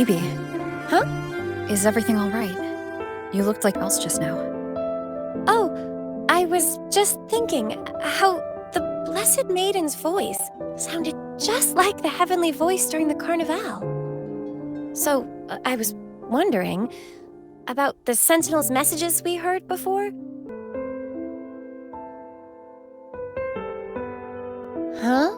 Maybe. Huh? Is everything all right? You looked like else just now. Oh, I was just thinking how the Blessed Maiden's voice sounded just like the heavenly voice during the Carnival. So, I was wondering about the Sentinel's messages we heard before. Huh?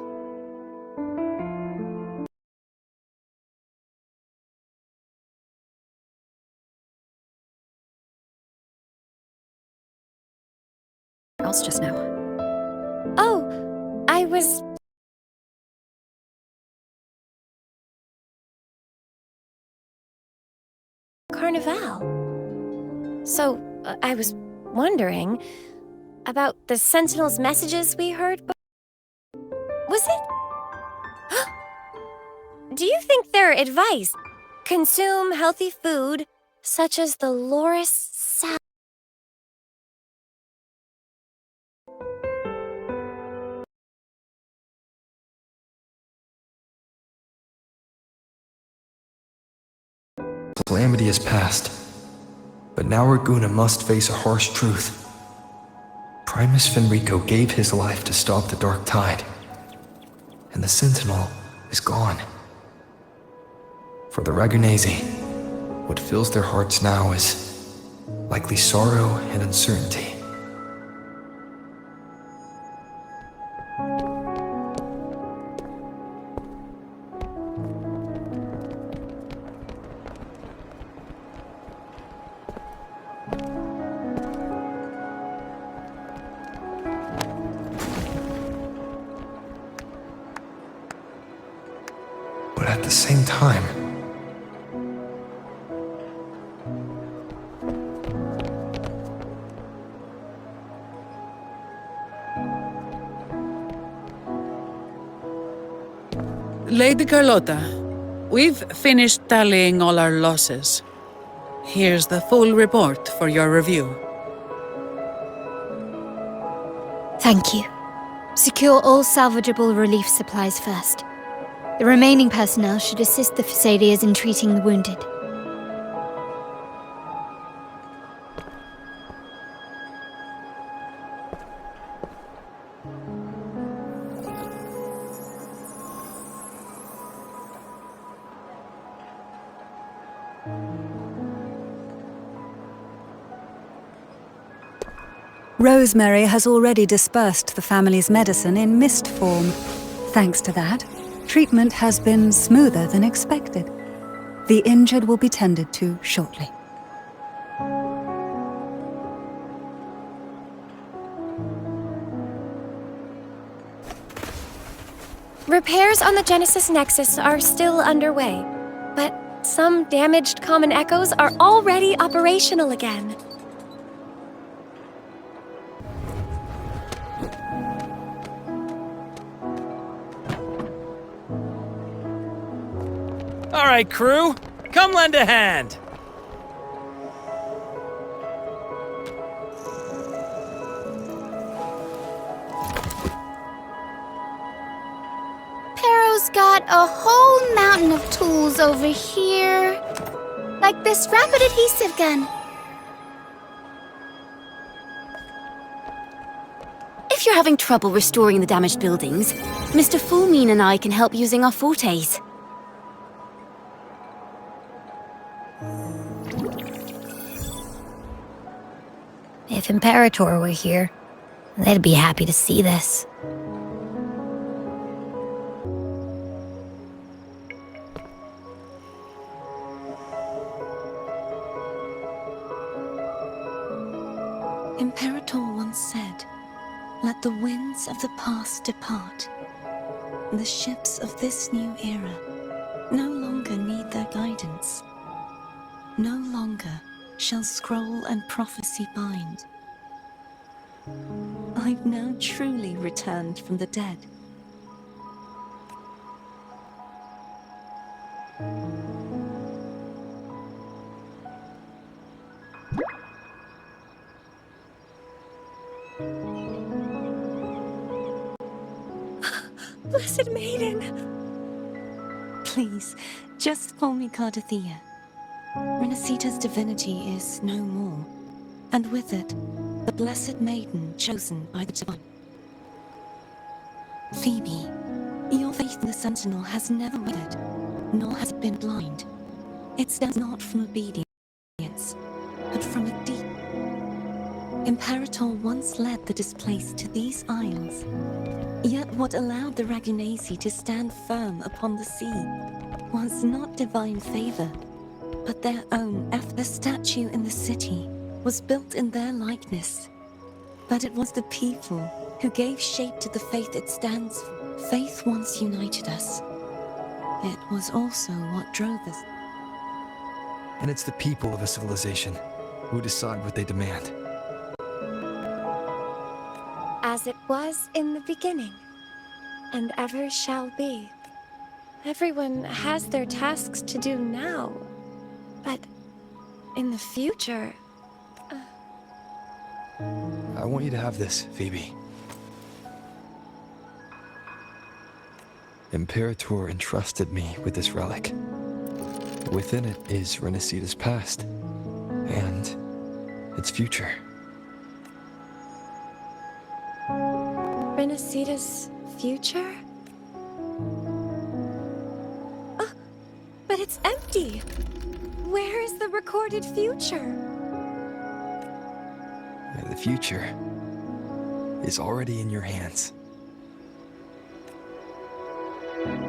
Else just now. Oh, I was... Carnival. So, I was wondering about the Sentinel's messages we heard Was it? Do you think their advice, consume healthy food, such as the Loris salad? Calamity is past, but now Raguna must face a harsh truth. Primus Fenrico gave his life to stop the Dark Tide, and the Sentinel is gone. For the Ragunesi, what fills their hearts now is likely sorrow and uncertainty. But at the same time, Lady Carlotta, we've finished tallying all our losses. Here's the full report for your review. Thank you. Secure all salvageable relief supplies first. The remaining personnel should assist the Phasadeas in treating the wounded. Rosemary has already dispersed the family's medicine in mist form. Thanks to that, treatment has been smoother than expected. The injured will be tended to shortly. Repairs on the Genesis Nexus are still underway, but some damaged common echoes are already operational again. All right, crew, come lend a hand. Pero's got a whole mountain of tools over here. Like this rapid adhesive gun. If you're having trouble restoring the damaged buildings, Mr. Fullmean and I can help using our fortes. If Imperator were here, they'd be happy to see this. Imperator once said, "Let the winds of the past depart. The ships of this new era no longer need their guidance. No longer shall scroll and prophecy bind. I've now truly returned from the dead." Blessed Maiden, Please, just call me Cardothea. Rinascita's divinity is no more, and with it, the blessed maiden chosen by the divine. Phoebe, your faith in the Sentinel has never wavered, nor has it been blind. It stems not from obedience, but from a deep. Imperator once led the displaced to these isles. Yet what allowed the Ragunasi to stand firm upon the sea was not divine favor, but their own effort. The statue in the city was built in their likeness, but it was the people who gave shape to the faith it stands for. Faith once united us. It was also what drove us. And it's the people of a civilization who decide what they demand. As it was in the beginning, and ever shall be. Everyone has their tasks to do now, but in the future... I want you to have this, Phoebe. Imperator entrusted me with this relic. Within it is Rinascita's past, and its future. Rinascita's future? Oh, but it's empty! Where is the recorded future? The future is already in your hands.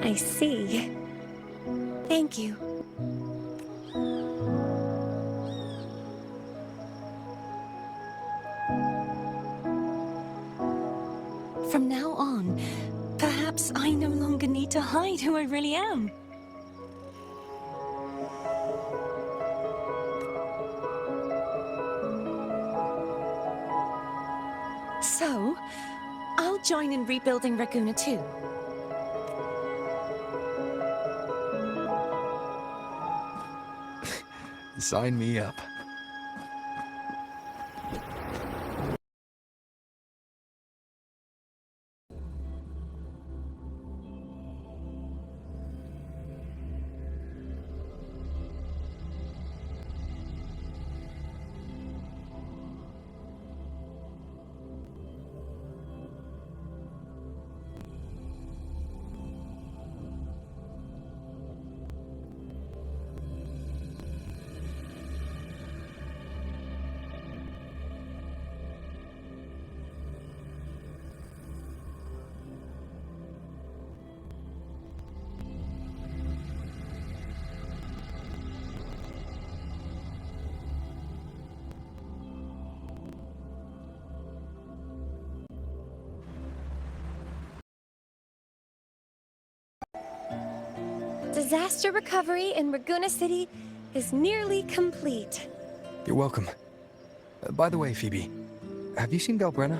I see. Thank you. From now on, perhaps I no longer need to hide who I really am. So, I'll join in rebuilding Raguna too. Sign me up. Disaster recovery in Raguna City is nearly complete. You're welcome. By the way, Phoebe, have you seen Galbrenna?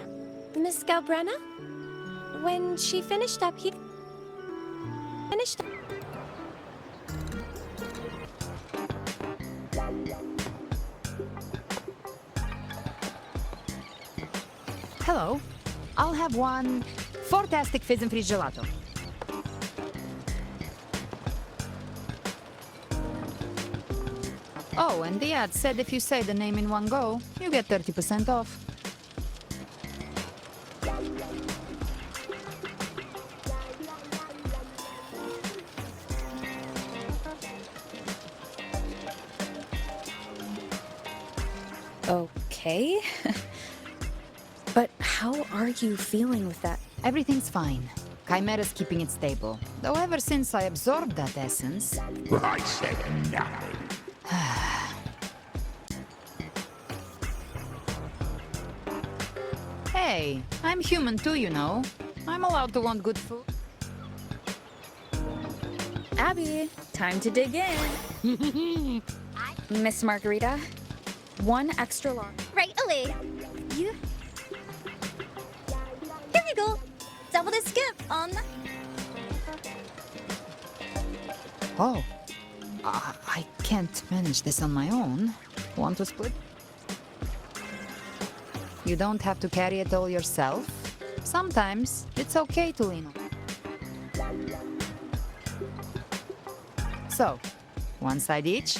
Miss Galbrenna? When she finished up, Hello. I'll have one fantastic fizz and freeze gelato. Oh, and the ad said if you say the name in one go, you get 30% off. Okay. But how are you feeling with that? Everything's fine. Chimera's keeping it stable. Though ever since I absorbed that essence... I said nothing. Hey, I'm human too, you know. I'm allowed to want good food. Abby, time to dig in. Miss Margarita, one extra large. Right away. Here you go. Double the skip on. Oh. I can't manage this on my own. Want to split? You don't have to carry it all yourself. Sometimes it's okay to lean on. So, one side each.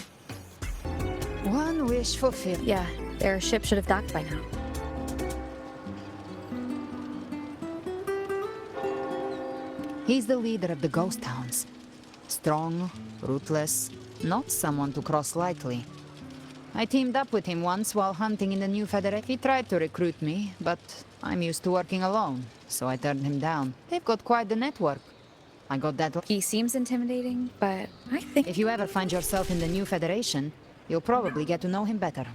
One wish fulfilled. Yeah, their ship should have docked by now. He's the leader of the ghost towns. Strong, ruthless, not someone to cross lightly. I teamed up with him once while hunting in the New Federation. He tried to recruit me, but I'm used to working alone, so I turned him down. They've got quite the network. I got that. He seems intimidating, but I think... If you ever find yourself in the New Federation, you'll probably get to know him better.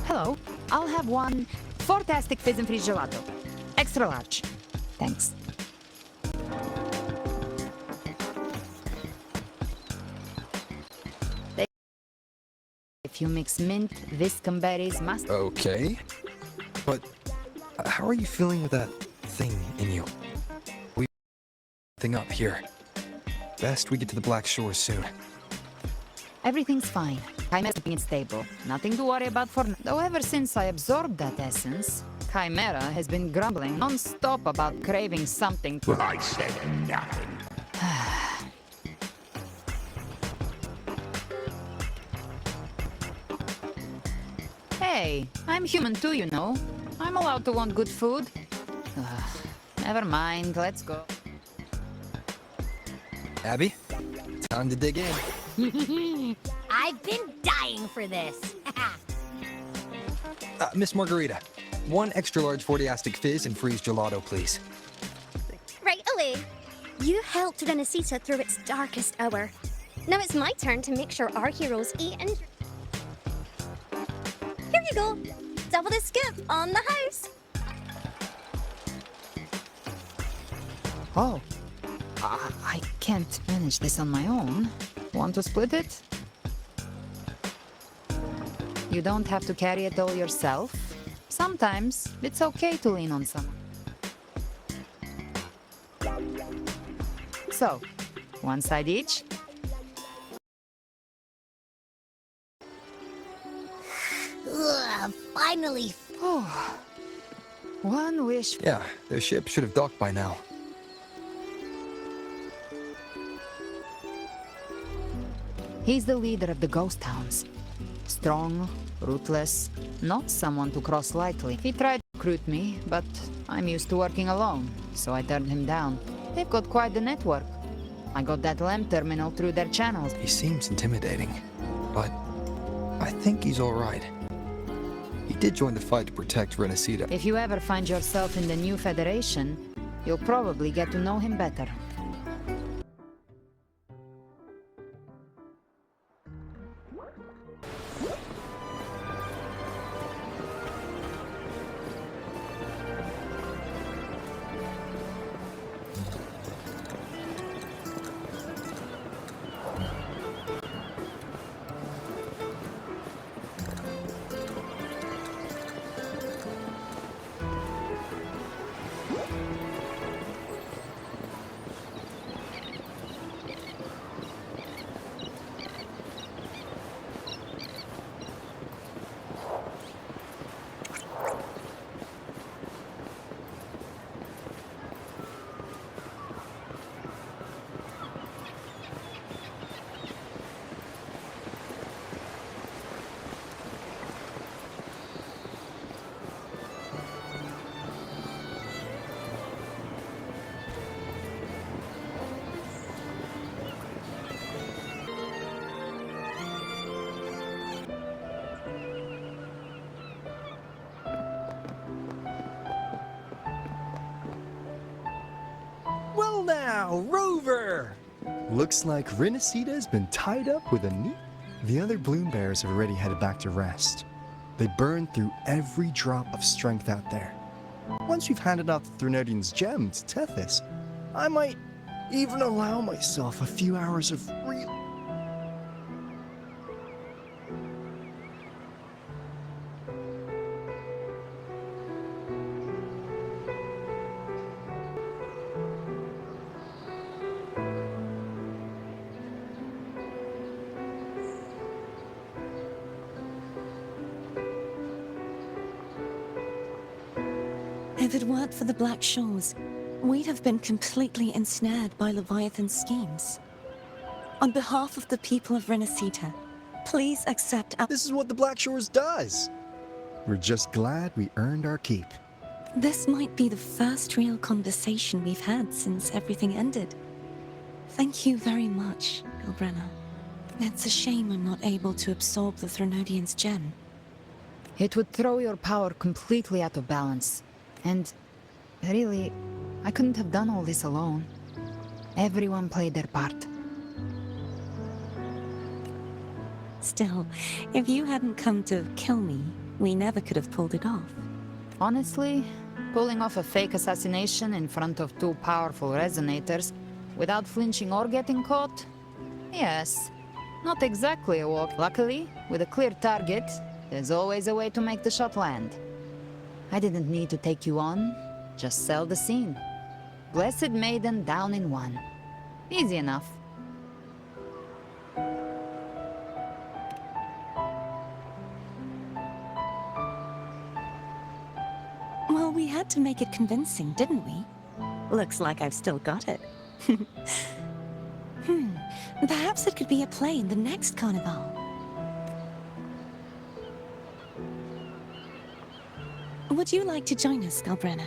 Hello, I'll have one fantastic fizz and freeze gelato. Extra large. Thanks. If you mix mint, viscum berries, mustard... Okay. But how are you feeling with that thing in you? We thing up here. Best we get to the Black Shore soon. Everything's fine. Chimera's being stable. Nothing to worry about for now. Though ever since I absorbed that essence, Chimera has been grumbling non-stop about craving something. I said nothing. Hey, I'm human too, you know. I'm allowed to want good food. Never mind, let's go. Abby, time to dig in. I've been dying for this. Miss Margarita, one extra large 40-astic fizz and freeze gelato, please. Right away. You helped Rinascita through its darkest hour. Now it's my turn to make sure our heroes eat and... Here you go. Double the skip on the house. Oh. I can't manage this on my own. Want to split it? You don't have to carry it all yourself. Sometimes it's okay to lean on someone. So, one side each. Ugh, finally. Oh, one wish. Yeah, their ship should have docked by now. He's the leader of the ghost towns. Strong, ruthless, not someone to cross lightly. He tried to recruit me, but I'm used to working alone, so I turned him down. They've got quite the network. I got that LEM terminal through their channels. He seems intimidating, but I think he's all right. He did join the fight to protect Rinascita. If you ever find yourself in the New Federation, you'll probably get to know him better. Well now, Rover! Looks like Rinascita's been tied up with a new... The other Bloom Bears have already headed back to rest. They burned through every drop of strength out there. Once we've handed out the Threnodian's gem to Tethys, I might even allow myself a few hours of real... If it weren't for the Black Shores, we'd have been completely ensnared by Leviathan's schemes. On behalf of the people of Rinascita, please accept our... This is what the Black Shores does. We're just glad we earned our keep. This might be the first real conversation we've had since everything ended. Thank you very much, Galbrenna. It's a shame I'm not able to absorb the Threnodian's gem. It would throw your power completely out of balance. And really, I couldn't have done all this alone. Everyone played their part. Still, if you hadn't come to kill me, we never could have pulled it off. Honestly, pulling off a fake assassination in front of two powerful resonators without flinching or getting caught? Yes. Not exactly a walk. Luckily, with a clear target, there's always a way to make the shot land. I didn't need to take you on, just sell the scene. Blessed Maiden down in one. Easy enough. Well, we had to make it convincing, didn't we? Looks like I've still got it. Perhaps it could be a play in the next carnival. Would you like to join us, Galbrenna?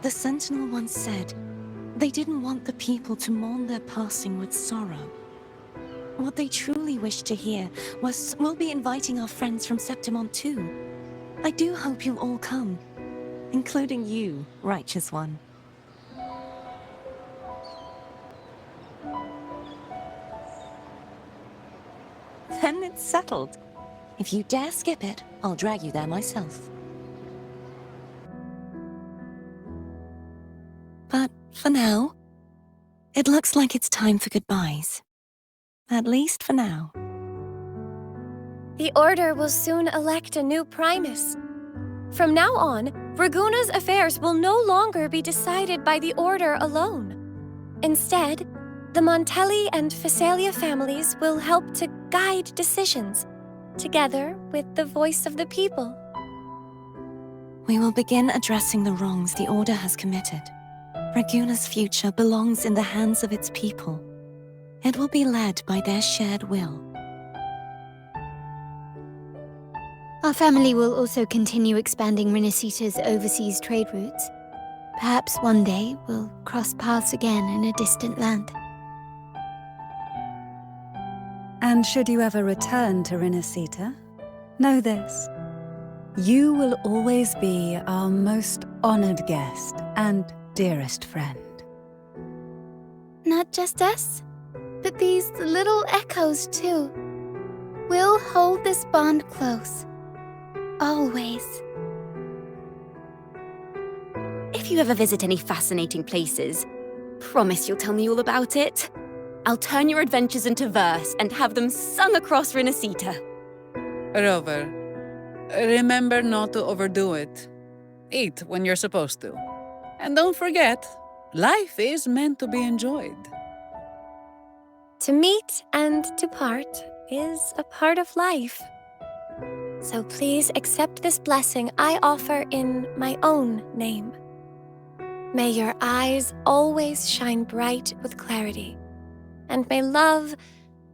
The Sentinel once said, they didn't want the people to mourn their passing with sorrow. What they truly wished to hear was, we'll be inviting our friends from Septimoth too. I do hope you'll all come, including you, Righteous One. Then it's settled. If you dare skip it, I'll drag you there myself. But for now, it looks like it's time for goodbyes. At least for now. The Order will soon elect a new Primus. From now on, Raguna's affairs will no longer be decided by the Order alone. Instead, the Montelli and Phasalia families will help to guide decisions, together with the voice of the people. We will begin addressing the wrongs the Order has committed. Raguna's future belongs in the hands of its people. It will be led by their shared will. Our family will also continue expanding Rinascita's overseas trade routes. Perhaps one day we'll cross paths again in a distant land. And should you ever return to Rinascita, know this. You will always be our most honored guest and dearest friend. Not just us, but these little echoes too. We'll hold this bond close. Always. If you ever visit any fascinating places, promise you'll tell me all about it. I'll turn your adventures into verse and have them sung across Rinascita. Rover, remember not to overdo it. Eat when you're supposed to. And don't forget, life is meant to be enjoyed. To meet and to part is a part of life. So please accept this blessing I offer in my own name. May your eyes always shine bright with clarity, and may love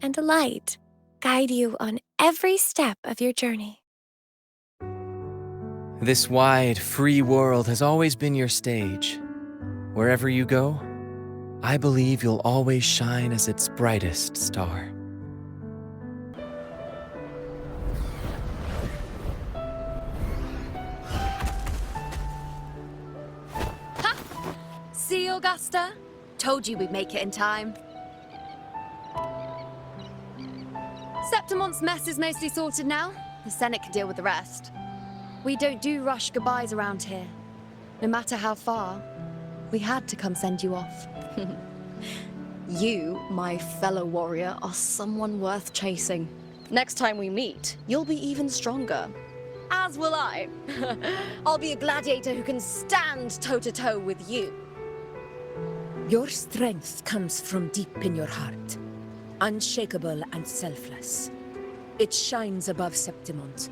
and light guide you on every step of your journey. This wide, free world has always been your stage. Wherever you go, I believe you'll always shine as its brightest star. See, Augusta? Told you we'd make it in time. Septimoth's mess is mostly sorted now. The Senate can deal with the rest. We don't do rush goodbyes around here. No matter how far, we had to come send you off. You, my fellow warrior, are someone worth chasing. Next time we meet, you'll be even stronger. As will I. I'll be a gladiator who can stand toe-to-toe with you. Your strength comes from deep in your heart, unshakable and selfless. It shines above Septimoth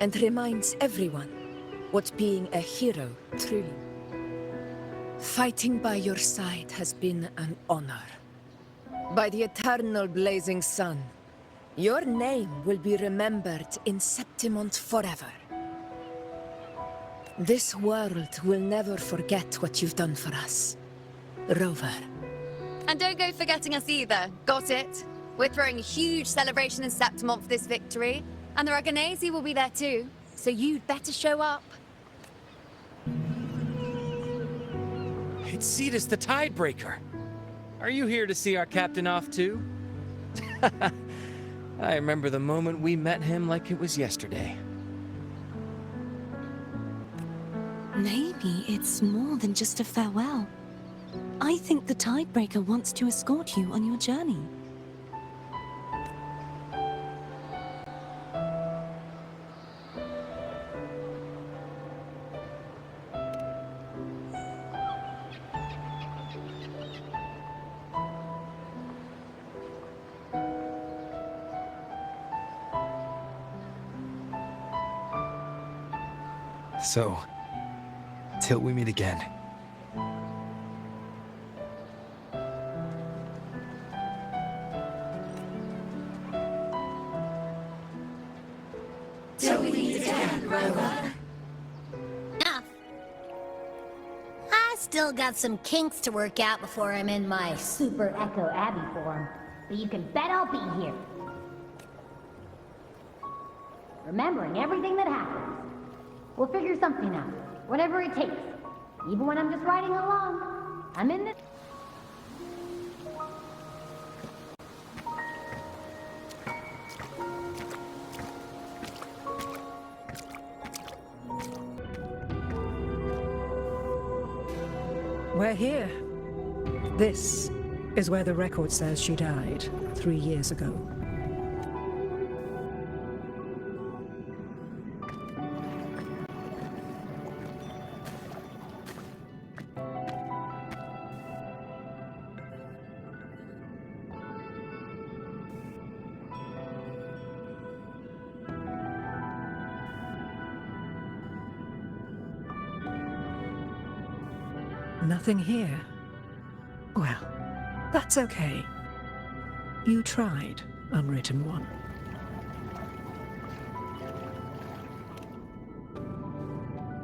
and reminds everyone what being a hero truly. Fighting by your side has been an honor. By the eternal blazing sun, your name will be remembered in Septimoth forever. This world will never forget what you've done for us, Rover. And don't go forgetting us either. Got it? We're throwing a huge celebration in Septimoth for this victory, and the Raganesi will be there too, so you'd better show up. It's Cetus the Tidebreaker. Are you here to see our captain off too? I remember the moment we met him like it was yesterday. Maybe it's more than just a farewell. I think the Tidebreaker wants to escort you on your journey. So, till we meet again. Till we meet again, Rover. I still got some kinks to work out before I'm in my Super Echo Abbey form, but you can bet I'll be here. Remembering everything that happens. We'll figure something out, whatever it takes. Even when I'm just riding along, I'm in this. We're here. This is where the record says she died 3 years ago. Nothing here. Well, that's okay. You tried, Unwritten One.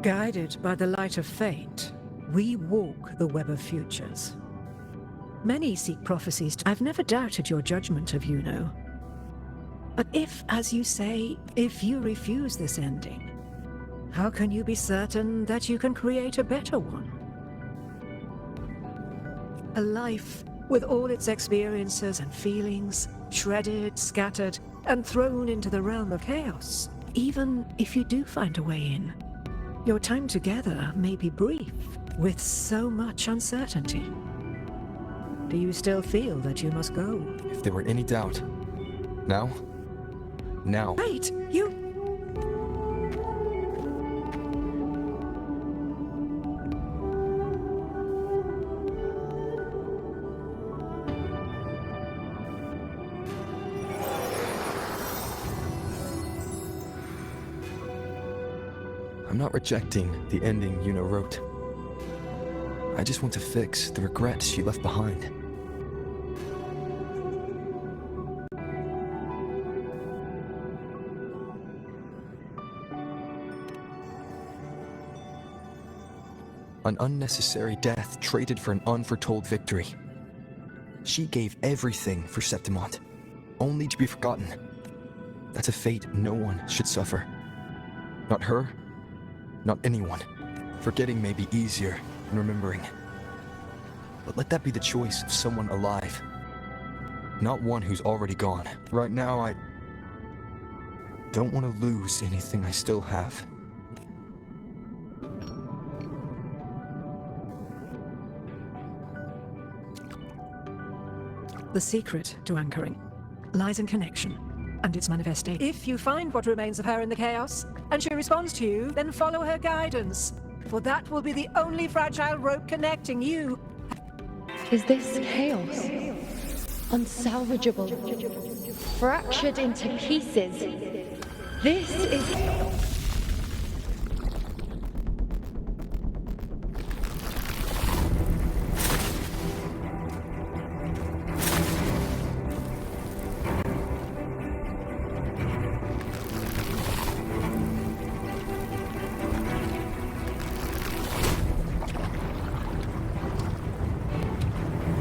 Guided by the light of fate, we walk the web of futures. Many seek prophecies. I've never doubted your judgment of Yuno. But if, as you say, if you refuse this ending, how can you be certain that you can create a better one? A life with all its experiences and feelings, shredded, scattered, and thrown into the realm of chaos. Even if you do find a way in, your time together may be brief, with so much uncertainty. Do you still feel that you must go? If there were any doubt. Now? Now. Wait, you... I'm not rejecting the ending Yuno wrote. I just want to fix the regrets she left behind. An unnecessary death traded for an unforetold victory. She gave everything for Septimoth, only to be forgotten. That's a fate no one should suffer. Not her, not anyone. Forgetting may be easier than remembering. But let that be the choice of someone alive. Not one who's already gone. Right now, don't want to lose anything I still have. The secret to anchoring lies in connection and its manifestation. If you find what remains of her in the chaos, and she responds to you, then follow her guidance, for that will be the only fragile rope connecting you. Is this chaos? Unsalvageable. Fractured into pieces. This is...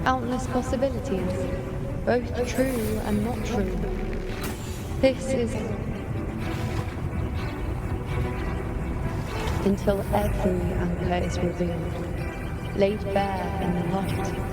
Countless possibilities, both true and not true. This is... Until every anchor is revealed, laid bare in the light.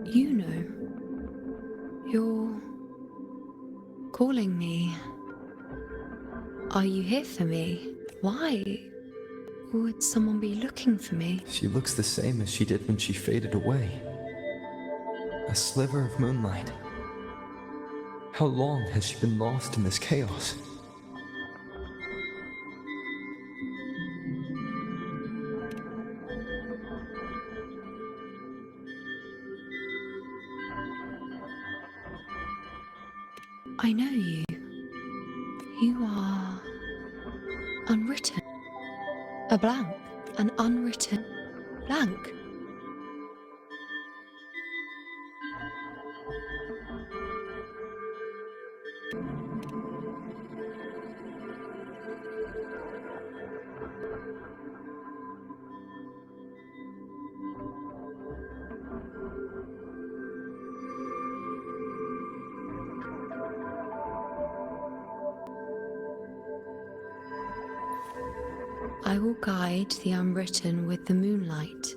You know, you're calling me. Are you here for me? Why would someone be looking for me? She looks the same as she did when she faded away. A sliver of moonlight. How long has she been lost in this chaos? I know you. You are unwritten. A blank. An unwritten blank. I will guide the unwritten with the moonlight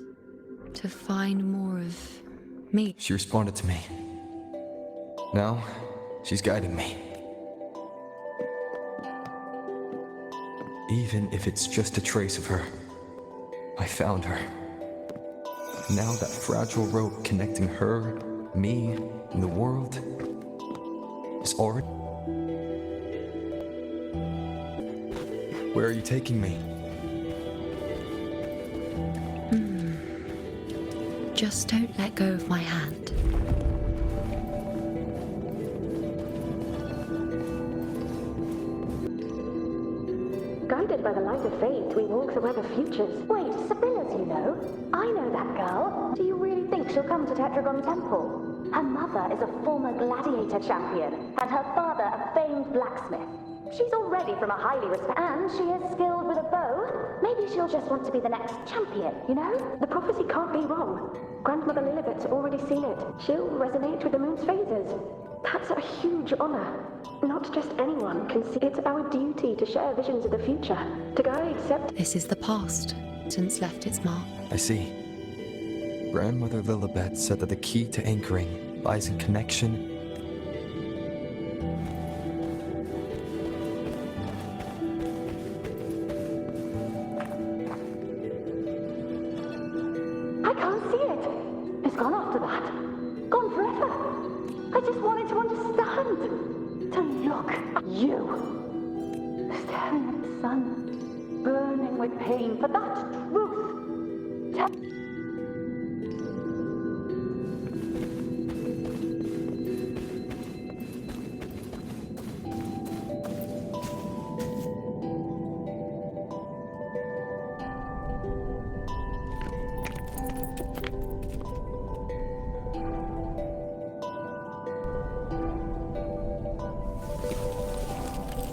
to find more of me. She responded to me. Now, she's guiding me. Even if it's just a trace of her, I found her. Now that fragile rope connecting her, me, and the world is already... Where are you taking me? Just don't let go of my hand. Guided by the light of fate, we walk the web of futures. Wait, Sibylla's, you know? I know that girl. Do you really think she'll come to Tetragon Temple? Her mother is a former gladiator champion, and her father a famed blacksmith. She's already from a highly respected, and she is skilled with a bow. Maybe she'll just want to be the next champion, you know? The prophecy can't be wrong. Grandmother Lilibet's already seen it. She'll resonate with the moon's phases. That's a huge honor. Not just anyone can see. It's our duty to share visions of the future, to guide This is the past, since left its mark. I see. Grandmother Lilibet said that the key to anchoring lies in connection. I can't see it. It's gone after that. Gone forever. I just wanted to understand. To look at you. Staring at the sun. Burning with pain for that truth.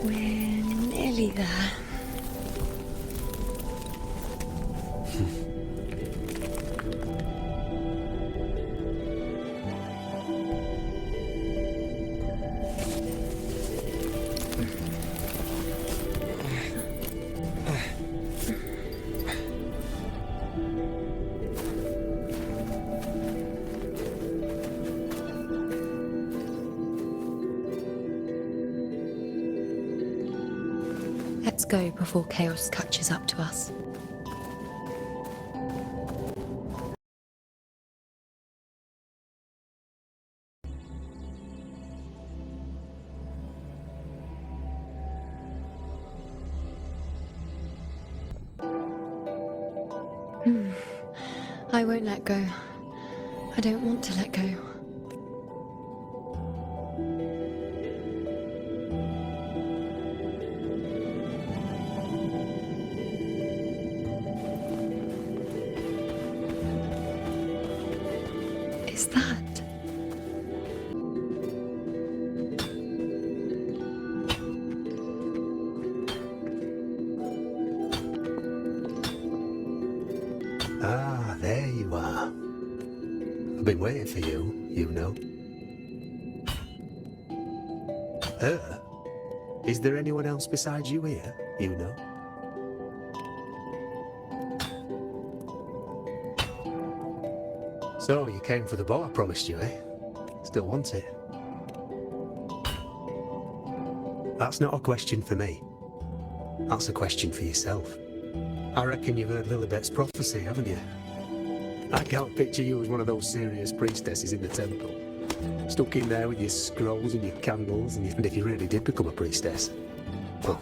We're nearly there. Let's go before chaos catches up to us. I won't let go. I don't want to let go. Is that? Ah, there you are. I've been waiting for you, you know. Her? Is there anyone else besides you here, you know? So, you came for the bow I promised you, eh? Still want it? That's not a question for me. That's a question for yourself. I reckon you've heard Lilibet's prophecy, haven't you? I can't picture you as one of those serious priestesses in the temple. Stuck in there with your scrolls and your candles, and if you really did become a priestess, well,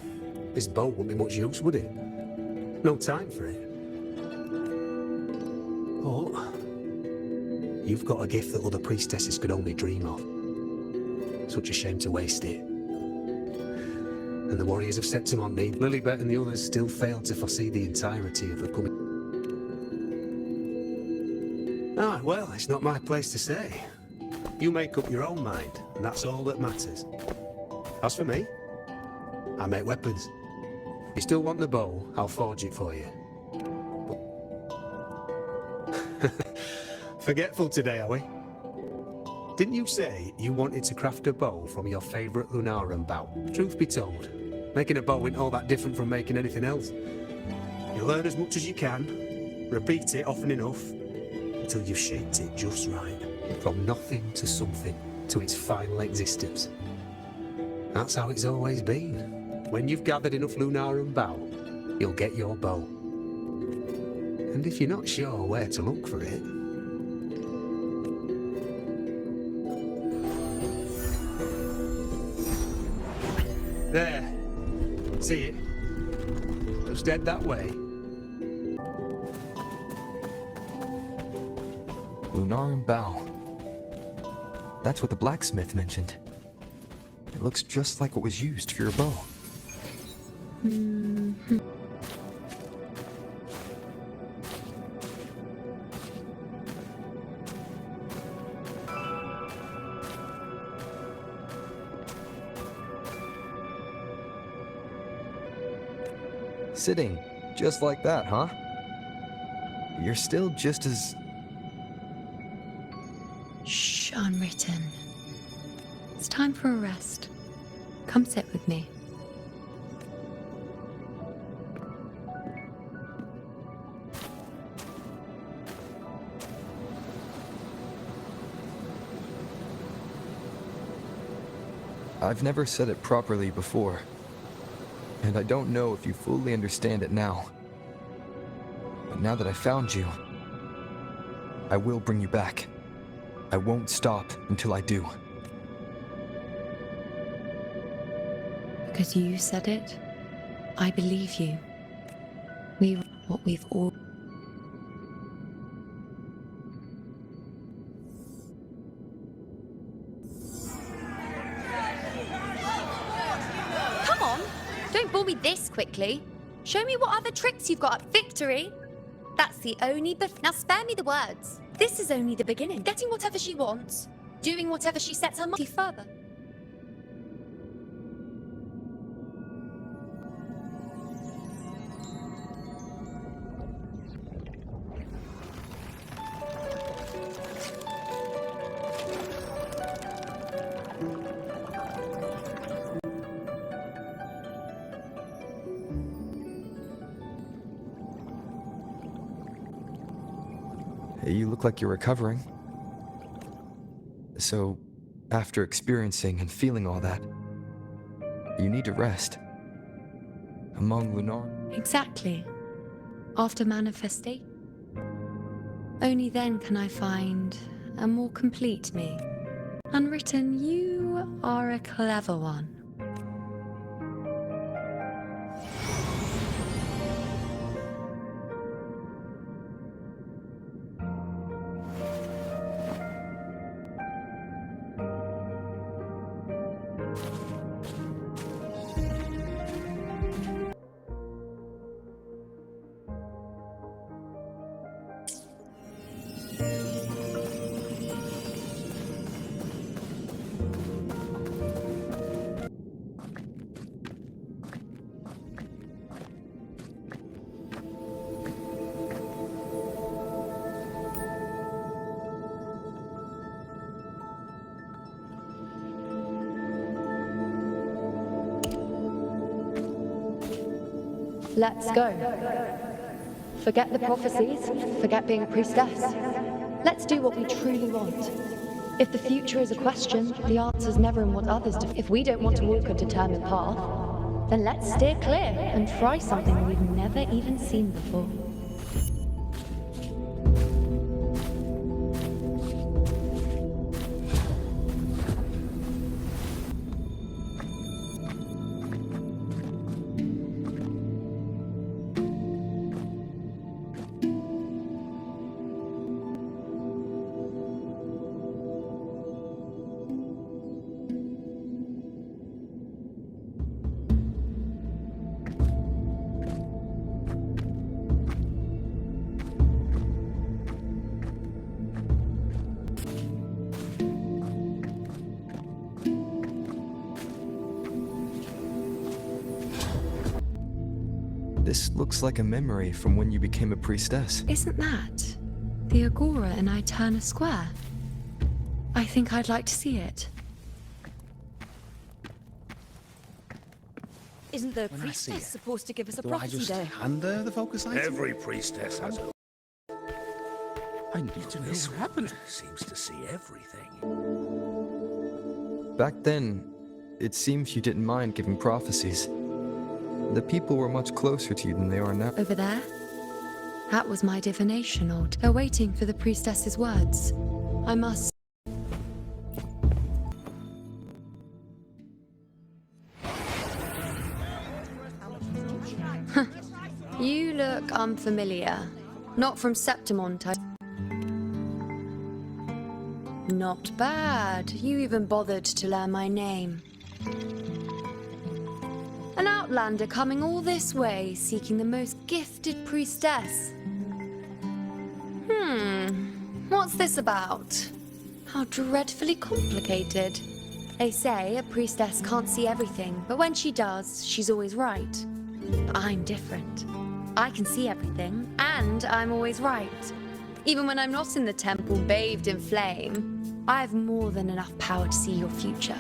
this bow wouldn't be much use, would it? No time for it. But you've got a gift that other priestesses could only dream of. Such a shame to waste it. And the warriors of Septimoth, Lilibet and the others still failed to foresee the entirety of the coming. Ah, well, it's not my place to say. You make up your own mind, and that's all that matters. As for me, I make weapons. You still want the bow, I'll forge it for you. Forgetful today, are we? Didn't you say you wanted to craft a bow from your favourite Lunarum bow? Truth be told, making a bow isn't all that different from making anything else. You learn as much as you can, repeat it often enough, until you've shaped it just right. From nothing to something, to its final existence. That's how it's always been. When you've gathered enough Lunarum bow, you'll get your bow. And if you're not sure where to look for it, there. See it? Just dead that way. Lunarum bow. That's what the blacksmith mentioned. It looks just like what was used for your bow. Sitting just like that, huh? You're still just as... Shh, unwritten. It's time for a rest. Come sit with me. I've never said it properly before, and I don't know if you fully understand it now. But now that I found you, I will bring you back. I won't stop until I do. Because you said it, I believe you. What we've all... Come on! Don't bore me this quickly. Show me what other tricks you've got up victory. That's the only Now spare me the words. This is only the beginning. Getting whatever she wants. Doing whatever she sets her mind further. You look like you're recovering. So, after experiencing and feeling all that, you need to rest. Among Lunar. Exactly. After manifestation. Only then can I find a more complete me. Unwritten, you are a clever one. Let's go. Forget the prophecies, forget being a priestess. Let's do what we truly want. If the future is a question, the answer's never in what others do. If we don't want to walk a determined path, then let's steer clear and try something we've never even seen before. This looks like a memory from when you became a priestess. Isn't that the Agora in Eterna Square? I think I'd like to see it. Isn't the When I see priestess it, supposed to give us a Do I prophecy just day? hand her the focus item? Every priestess has a... I need to know This what happened. one seems to see everything. Back then, it seems you didn't mind giving prophecies. The people were much closer to you than they are now. Over there? That was my divination old. They're waiting for the priestess's words. I must... You look unfamiliar. Not from Septimoth, Not bad. You even bothered to learn my name. An outlander coming all this way, seeking the most gifted priestess. What's this about? How dreadfully complicated. They say a priestess can't see everything, but when she does, she's always right. I'm different. I can see everything, and I'm always right. Even when I'm not in the temple bathed in flame, I have more than enough power to see your future.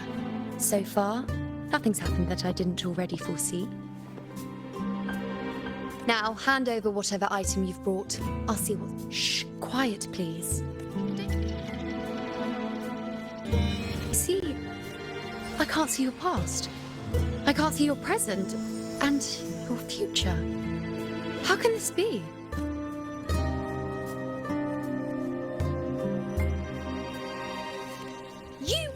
So far, nothing's happened that I didn't already foresee. Now, hand over whatever item you've brought. I'll see what... Shh, quiet, please. See, I can't see your past. I can't see your present and your future. How can this be? You!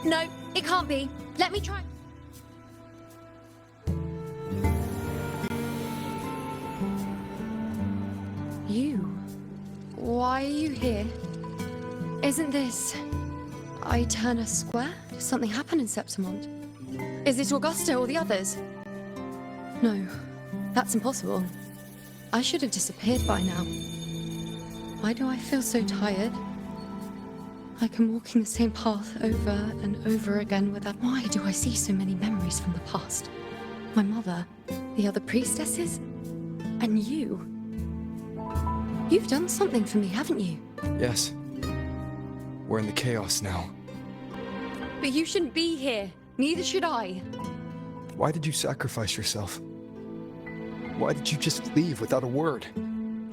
No, it can't be. Let me try. You? Why are you here? Isn't this... Eterna Square? Did something happen in Septimoth? Is it Augusta or the others? No, that's impossible. I should have disappeared by now. Why do I feel so tired? Like I'm walking the same path over and over again without... Why do I see so many memories from the past? My mother, the other priestesses, and you. You've done something for me, haven't you? Yes. We're in the chaos now. But you shouldn't be here. Neither should I. Why did you sacrifice yourself? Why did you just leave without a word?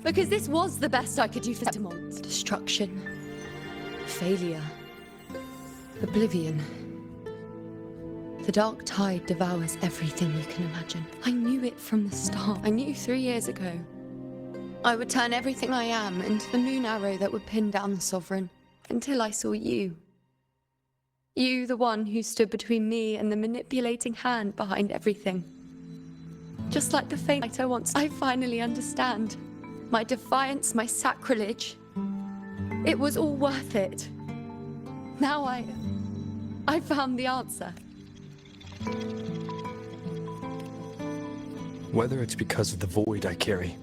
Because this was the best I could do for Septimoth. Destruction. Failure. Oblivion. The dark tide devours everything you can imagine. I knew it from the start. I knew 3 years ago. I would turn everything I am into the moon arrow that would pin down the Sovereign. Until I saw you. You, the one who stood between me and the manipulating hand behind everything. Just like the faint fighter once, I finally understand. My defiance, my sacrilege. It was all worth it. Now I found the answer. Whether it's because of the void I carry,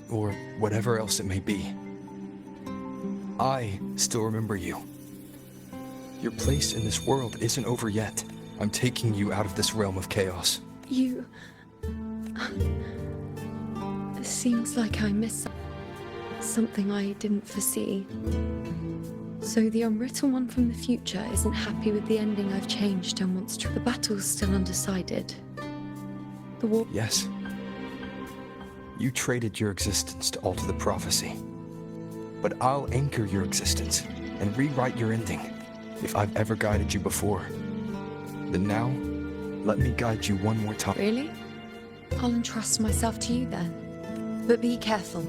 or whatever else it may be, I still remember you. Your place in this world isn't over yet. I'm taking you out of this realm of chaos. You... It seems like I missed something I didn't foresee. So the unwritten one from the future isn't happy with the ending I've changed and wants to... The battle's still undecided. The war... Yes. You traded your existence to alter the prophecy. But I'll anchor your existence and rewrite your ending. If I've ever guided you before, then now, let me guide you one more time. Really? I'll entrust myself to you then. But be careful.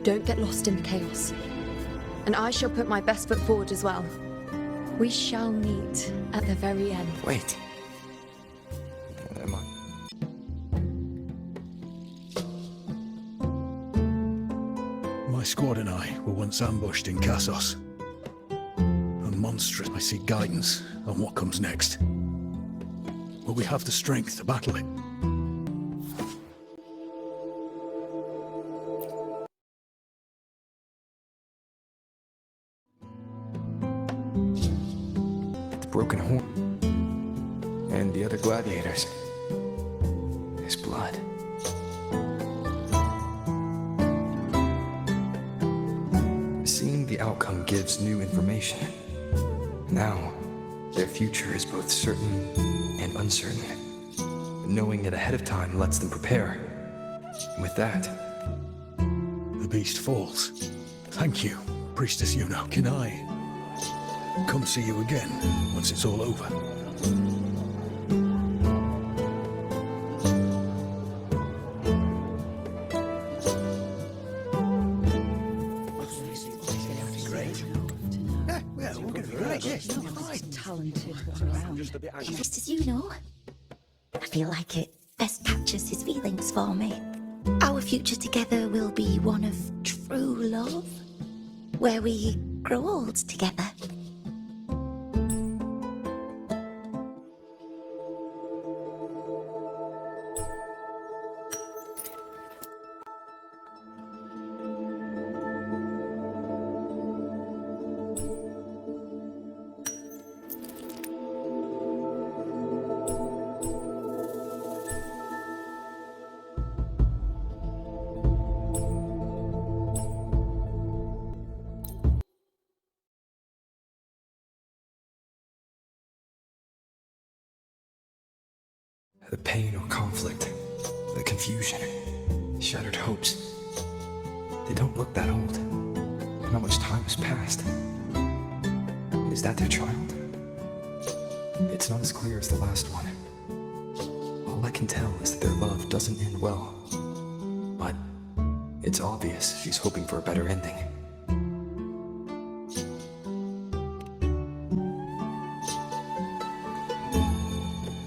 Don't get lost in the chaos. And I shall put my best foot forward as well. We shall meet at the very end. Wait. Am I? My squad and I were once ambushed in Kassos. A monstrous. I seek guidance on what comes next. Will we have the strength to battle it? The broken horn. And the other gladiators. His blood. Seeing the outcome gives new information. Now, their future is both certain and uncertain. Knowing it ahead of time lets them prepare. And with that... The beast falls. Thank you, Priestess Yuno. Can I come see you again once it's all over? Just as you know, I feel like it best captures his feelings for me. Our future together will be one of true love, where we grow old together. The pain or conflict, the confusion, shattered hopes. They don't look that old. Not much time has passed. Is that their child? It's not as clear as the last one. All I can tell is that their love doesn't end well. But it's obvious she's hoping for a better ending.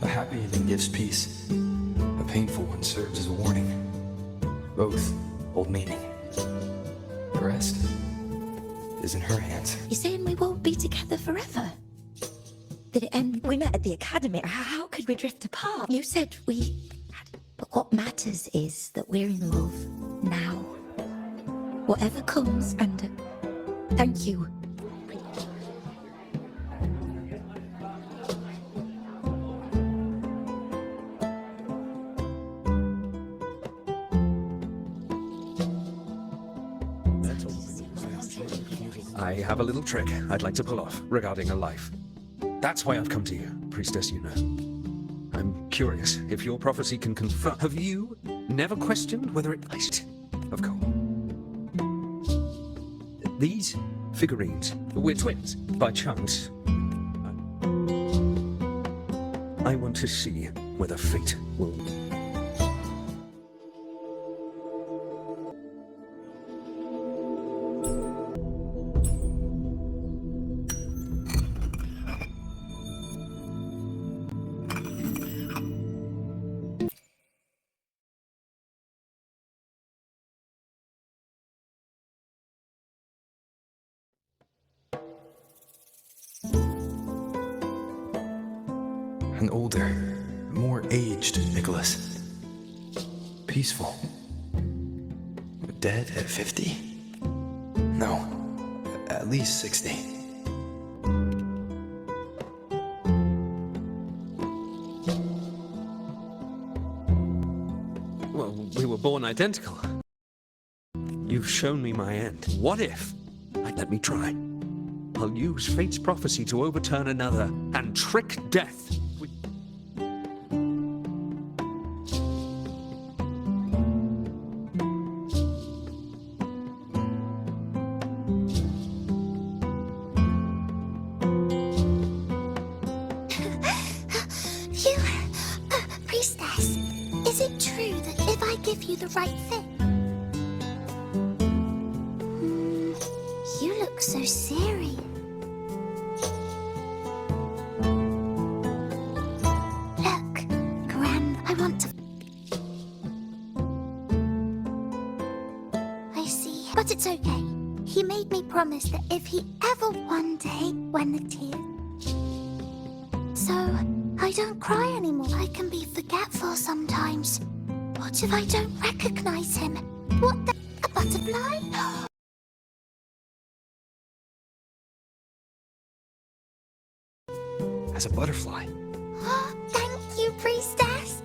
A happy ending gives peace. A painful one serves as a warning. Both hold meaning. The rest is in her hands. You're saying we won't be together forever? Did it end? We met at the academy. How could we drift apart? You said we had... But what matters is that we're in love now. Whatever comes, and thank you. I have a little trick I'd like to pull off regarding a life. That's why I've come to you, Priestess Yuno. I'm curious if your prophecy can confirm. Have you never questioned whether it... Of course. These figurines, we're twins, by chance. I want to see whether fate will... An older, more aged Nicholas. Peaceful. Dead at 50? No, at least 60. Well, we were born identical. You've shown me my end. What if? Let me try. I'll use fate's prophecy to overturn another and trick death. Priestess, is it true that if I give you the right thing? You look so serious. Look, I want to... I see, but it's okay. He made me promise that if he ever one day, when the tears... So, I don't cry anymore. I can be forgetful sometimes. What if I don't recognize him? What the... a butterfly? As a butterfly. Thank you, priestess.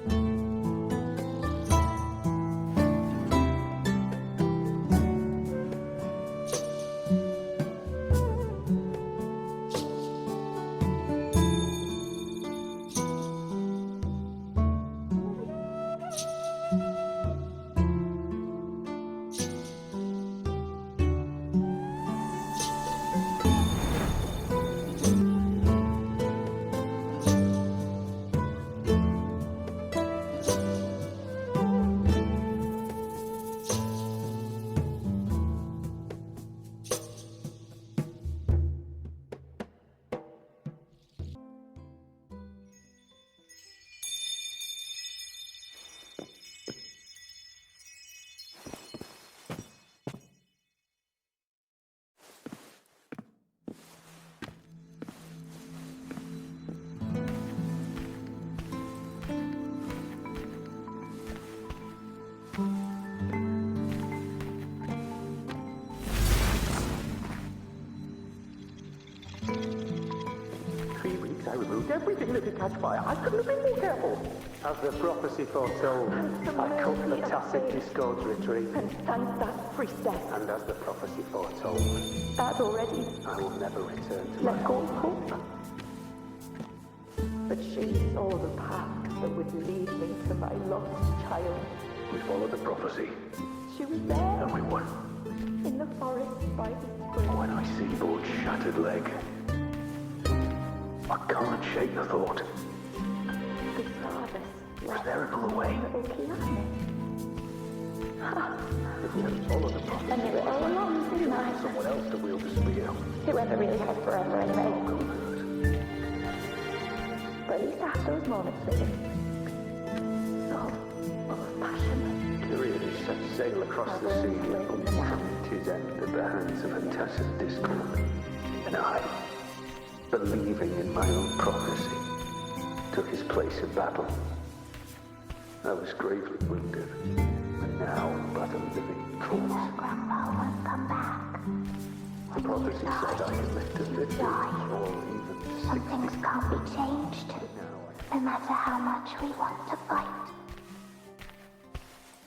I removed everything that had catch fire. I couldn't have been more careful. As the prophecy foretold, I cut the tacit discord's retreat. And that priestess. And as the prophecy foretold, That already. I will never return to Let my go of hope. But she saw the path that would lead me to my lost child. We followed the prophecy, She was there. and we won. In the forest by the spring. When I see Board's shattered leg, I can't shake the thought. The harvest. Was there another way? If we had followed the prophecy, And they were all along, didn't I? someone else to wield the spear. Whoever really has forever anyway. But at least I have those moments with him. So, full of passion. Kyrian set sail across the sea. Tis end at the hands of a tacit discord. And I, believing in my own prophecy, took his place in battle. I was gravely wounded, and now but a living corpse. Grandpa won't come back. The prophecy said I could live to 50, or even 60. Some things can't be changed, no matter how much we want to fight.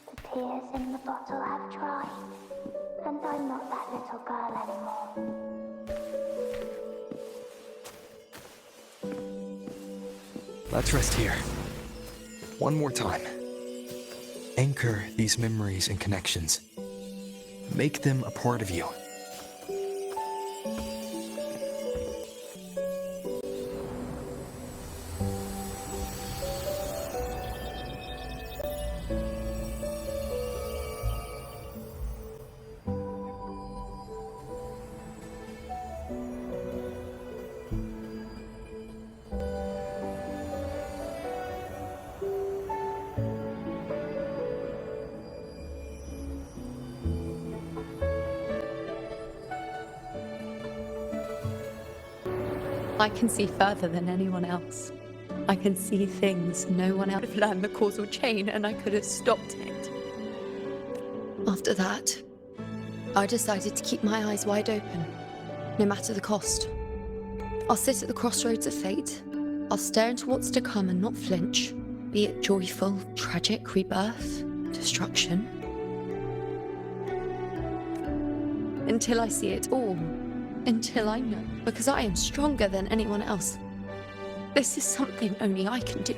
The tears in the bottle have dried, and I'm not that little girl anymore. Let's rest here. One more time. Anchor these memories and connections. Make them a part of you. I can see further than anyone else. I can see things no one else could have learned the causal chain, and I could have stopped it. After that, I decided to keep my eyes wide open, no matter the cost. I'll sit at the crossroads of fate. I'll stare into what's to come and not flinch, be it joyful, tragic, rebirth, destruction. Until I see it all. Until I know. Because I am stronger than anyone else. This is something only I can do.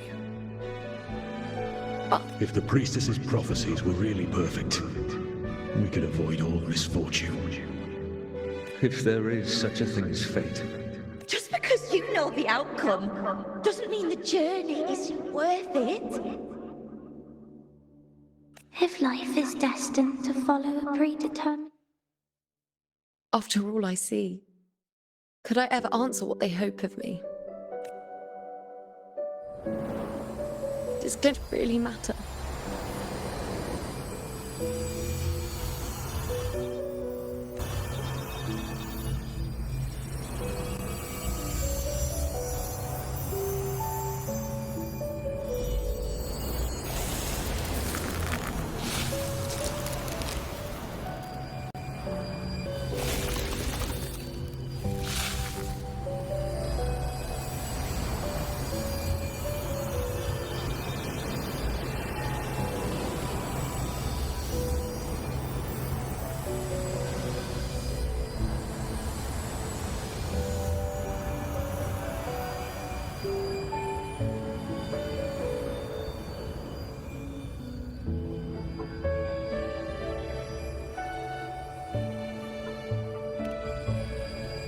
If the priestess's prophecies were really perfect, we could avoid all misfortune. If there is such a thing as fate. Just because you know the outcome doesn't mean the journey isn't worth it. If life is destined to follow a predetermined... After all I see, could I ever answer what they hope of me? Does it really matter?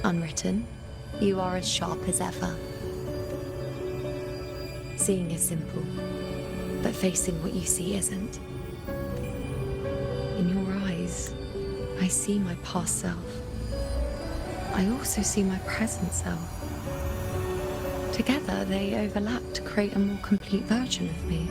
Unwritten, you are as sharp as ever. Seeing is simple, but facing what you see isn't. In your eyes, I see my past self. I also see my present self. Together, they overlap to create a more complete version of me.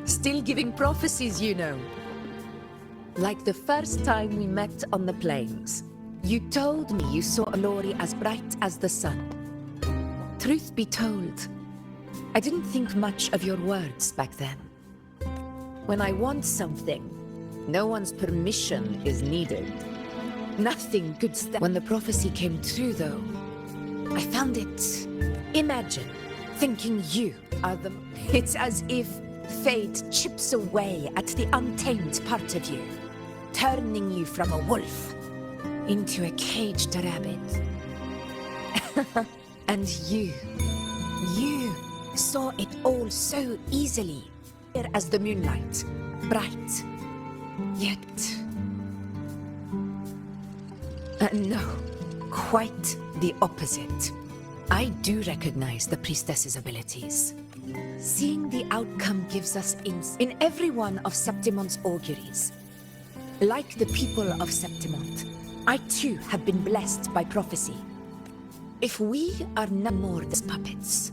Still giving prophecies, you know. Like the first time we met on the plains. You told me you saw a glory as bright as the sun. Truth be told, I didn't think much of your words back then. When I want something, no one's permission is needed. Nothing could stand. When the prophecy came true, though, I found it. Imagine thinking you are the... It's as if fate chips away at the untamed part of you, turning you from a wolf into a caged rabbit. And you saw it all so easily. as the moonlight, bright, yet... no, quite the opposite. I do recognize the priestess's abilities. Seeing the outcome gives us in every one of Septimoth's auguries. Like the people of Septimoth, I too have been blessed by prophecy. If we are no more than puppets,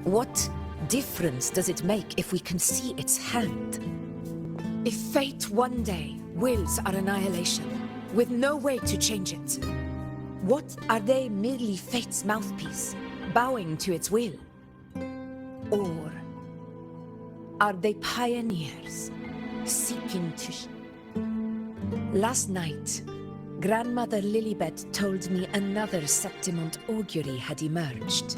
what difference does it make if we can see its hand? If fate one day wills our annihilation, with no way to change it, what are they merely fate's mouthpiece, bowing to its will? Or are they pioneers, seeking to... Last night, Grandmother Lilibet told me another Septimoth augury had emerged.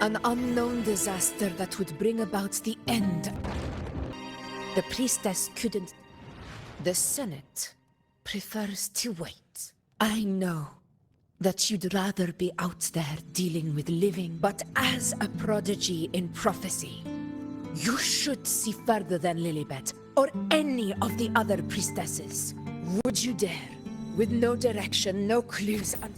An unknown disaster that would bring about the end. The priestess couldn't... The Senate prefers to wait. I know that you'd rather be out there dealing with living, but as a prodigy in prophecy, you should see further than Lilibet or any of the other priestesses. Would you dare, with no direction, no clues, and...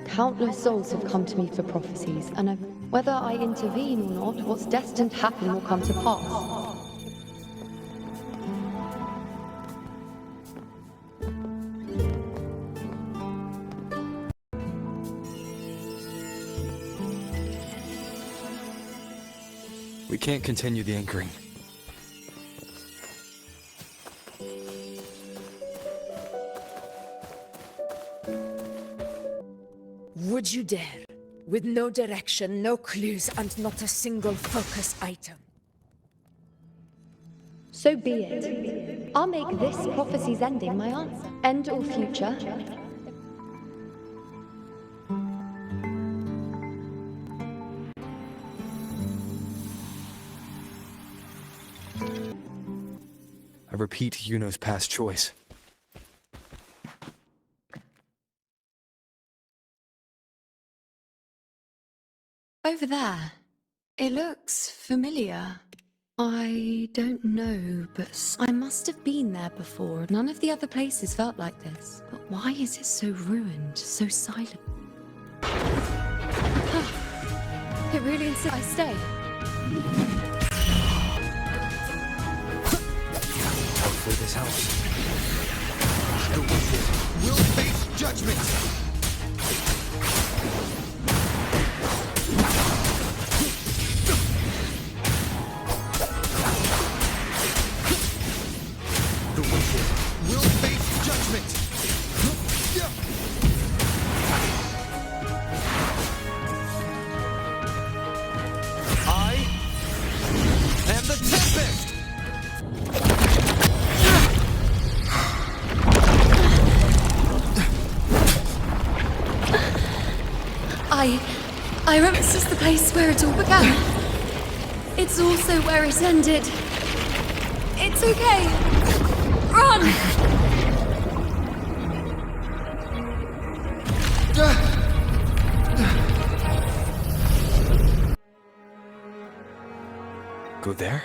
Countless souls have come to me for prophecies, and whether I intervene or not, what's destined to happen will come to pass. We can't continue the anchoring. Would you dare? With no direction, no clues, and not a single focus item. So be it. I'll make this prophecy's ending my answer. End or future. I repeat Yuno's past choice. Over there. It looks familiar. I don't know, but I must have been there before. None of the other places felt like this. But why is it so ruined, so silent? It really insists I stay. Hopefully this helps. The wicked will face judgment! The wicked will face judgment! I am the Tempest! I remember this is the place where it all began. It's also where it ended. It's okay. Run! Go there?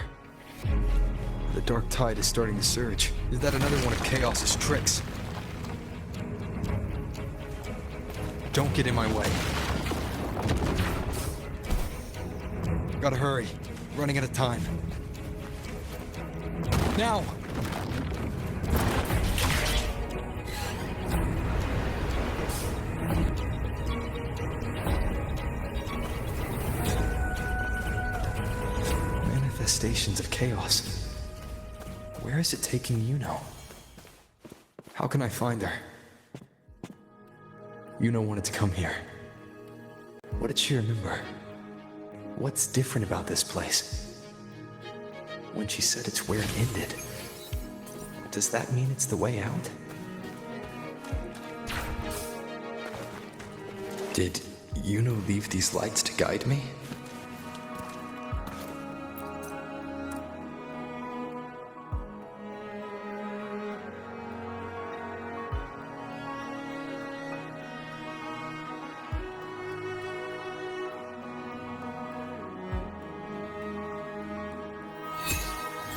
The dark tide is starting to surge. Is that another one of Chaos's tricks? Don't get in my way. Gotta hurry. Running out of time. Now! Manifestations of chaos. Where is it taking Yuno? How can I find her? Yuno wanted to come here. What did she remember? What's different about this place? When she said it's where it ended, does that mean it's the way out? Did Yuno leave these lights to guide me?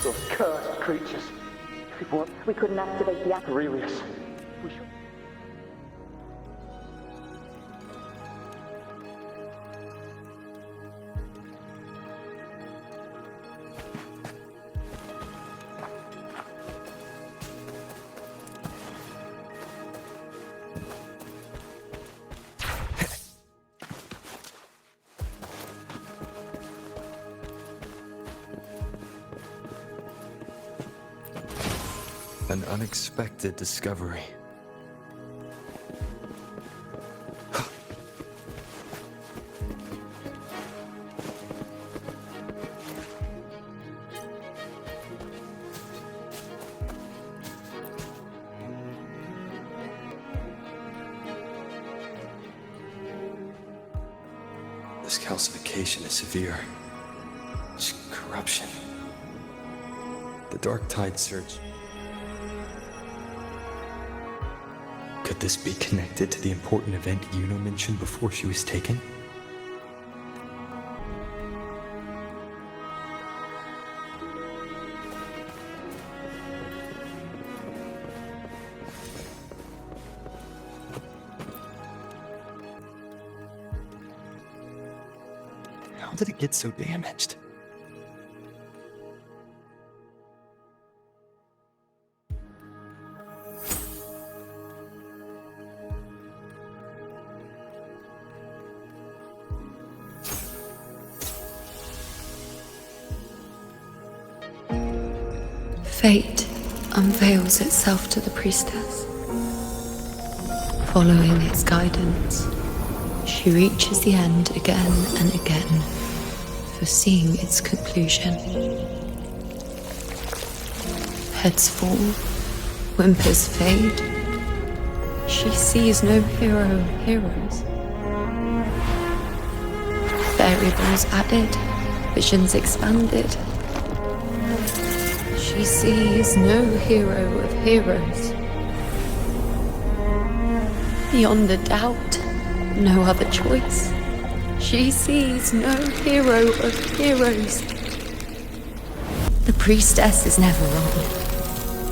Those cursed creatures. If it weren't, we couldn't activate the Aurelius. We should... An unexpected discovery. This calcification is severe. It's corruption. The Dark Tide Surge. Could this be connected to the important event Yuno mentioned before she was taken? How did it get so damaged? Fate unveils itself to the priestess. Following its guidance, she reaches the end again and again, foreseeing its conclusion. Heads fall, whimpers fade. She sees no hero of heroes. Variables added, visions expanded. She sees no hero of heroes. Beyond a doubt, no other choice. She sees no hero of heroes. The priestess is never wrong,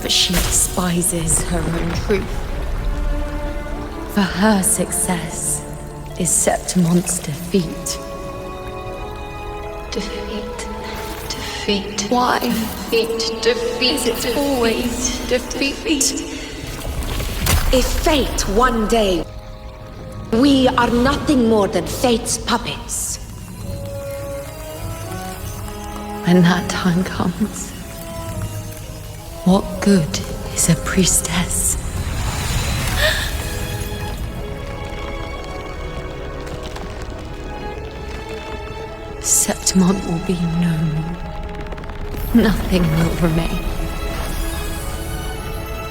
but she despises her own truth. For her success is Septimoth's defeat. Defeat. Why? Defeat. It's always defeat. If fate one day, we are nothing more than fate's puppets. When that time comes, what good is a priestess? Septimoth will be known. Nothing will remain.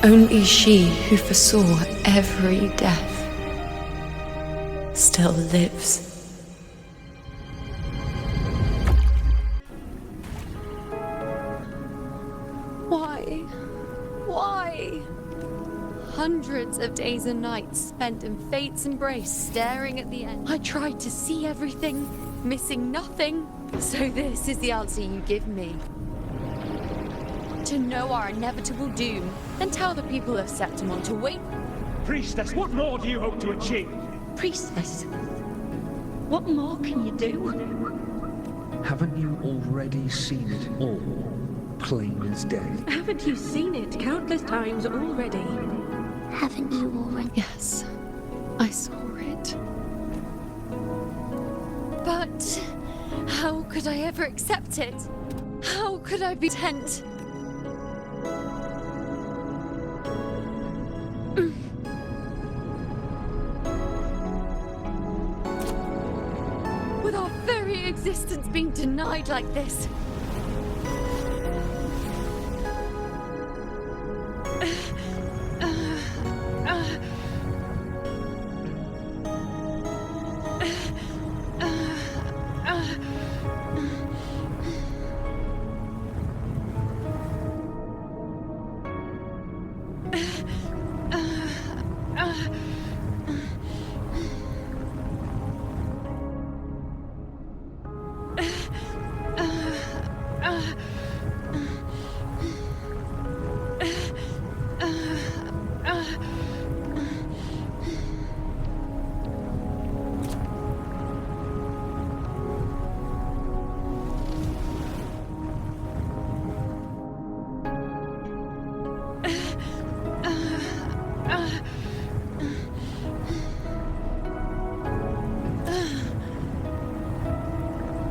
Only she who foresaw every death still lives. Why? Hundreds of days and nights spent in fate's embrace, staring at the end. I tried to see everything, missing nothing. So this is the answer you give me. To know our inevitable doom, and tell the people of Septimoth to wait. Priestess, what more do you hope to achieve? Priestess, what more can you do? Haven't you already seen it all, plain as day? Haven't you seen it countless times already? Haven't you already? Yes, I saw it. But how could I ever accept it? How could I be content? With our very existence being denied like this.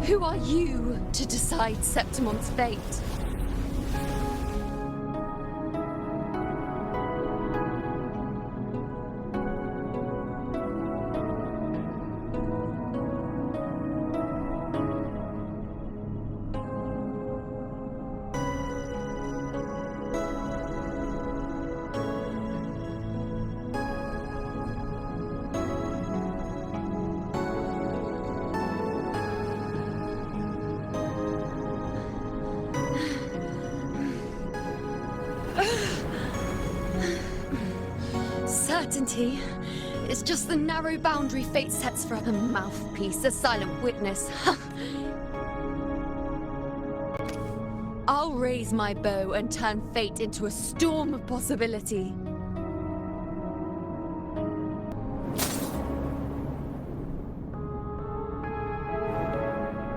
Who are you to decide Septimoth's fate? Certainty is just the narrow boundary fate sets for a mouthpiece, a silent witness. I'll raise my bow and turn fate into a storm of possibility.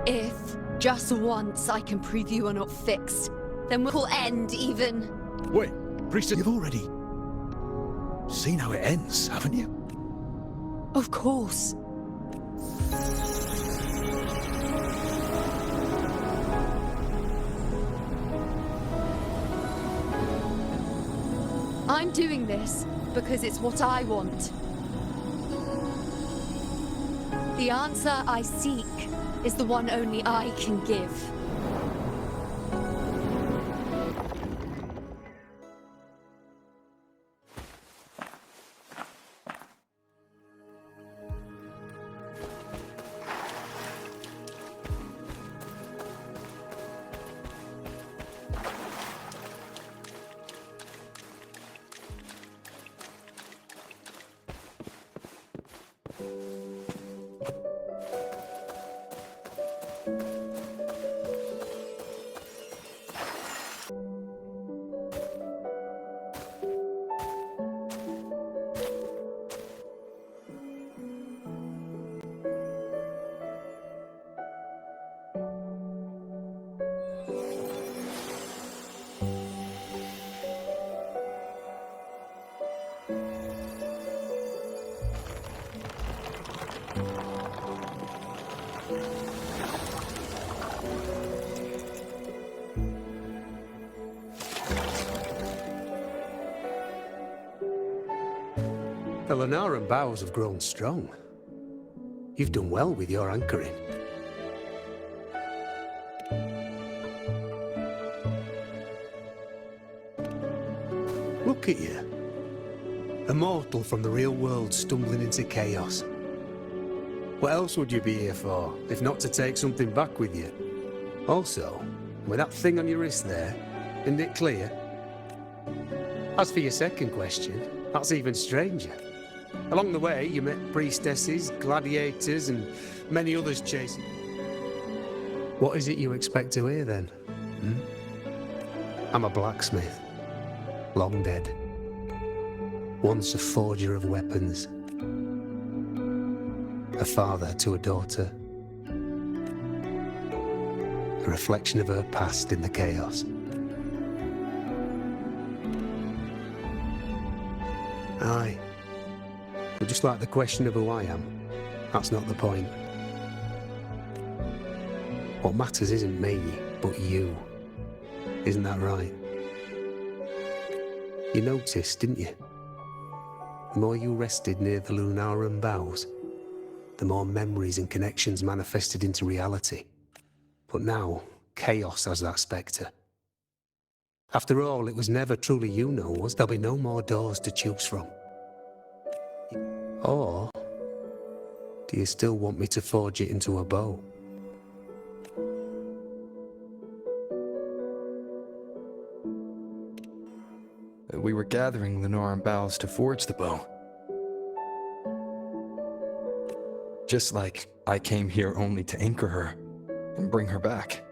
If, just once, I can prove you are not fixed, then we'll end even. Wait, Priest, you've already seen how it ends, haven't you? Of course. I'm doing this because it's what I want. The answer I seek is the one only I can give. The Lunaran bows have grown strong. You've done well with your anchoring. Look at you. A mortal from the real world stumbling into chaos. What else would you be here for, if not to take something back with you? Also, with that thing on your wrist there, isn't it clear? As for your second question, that's even stranger. Along the way, you met priestesses, gladiators, and many others chasing. What is it you expect to hear, then? I'm a blacksmith. Long dead. Once a forger of weapons. A father to a daughter. A reflection of her past in the chaos. Aye. But just like the question of who I am, that's not the point. What matters isn't me, but you. Isn't that right? You noticed, didn't you? The more you rested near the Lunaran boughs, the more memories and connections manifested into reality. But now, chaos has that spectre. After all, it was never truly you know us. There'll be no more doors to choose from. Or do you still want me to forge it into a bow? We were gathering Lunaran boughs to forge the bow. Just like I came here only to anchor her and bring her back.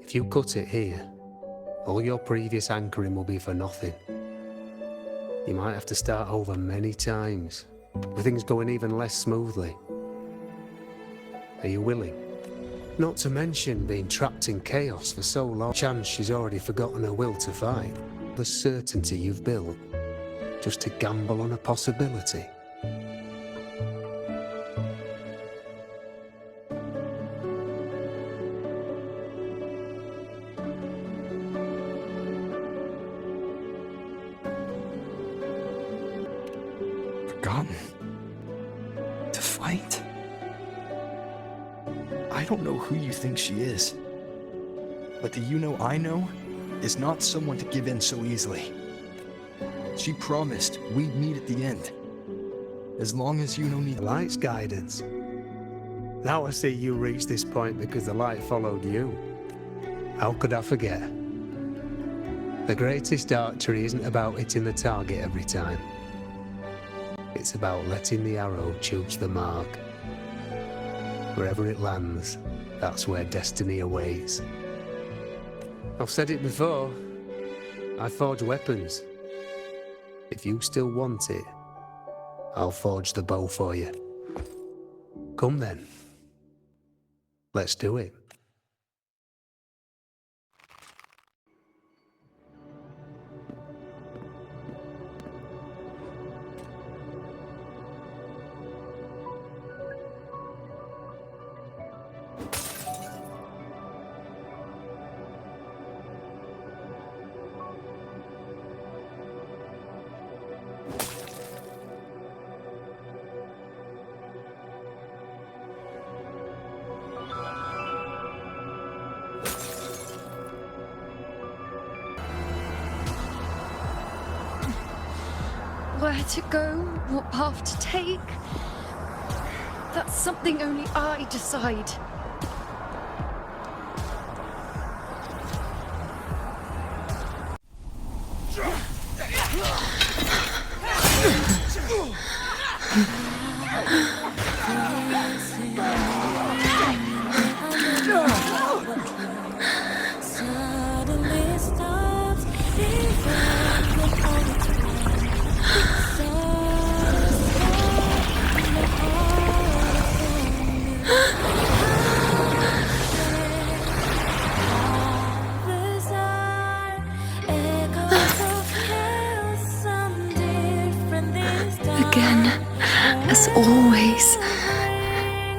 If you cut it here, all your previous anchoring will be for nothing. You might have to start over many times, with things going even less smoothly. Are you willing? Not to mention being trapped in chaos for so long. Chance she's already forgotten her will to fight. The certainty you've built, just to gamble on a possibility. forgotten. To fight? I don't know who you think she is. But the Yuno I know is not someone to give in so easily. She promised we'd meet at the end. As long as Yuno needs the light's guidance. Now I see you reached this point because the light followed you. How could I forget? The greatest archery isn't about hitting the target every time. It's about letting the arrow choose the mark. Wherever it lands, that's where destiny awaits. I've said it before. I forge weapons. If you still want it, I'll forge the bow for you. Come then. Let's do it. Where to go, what path to take, that's something only I decide. Again, as always.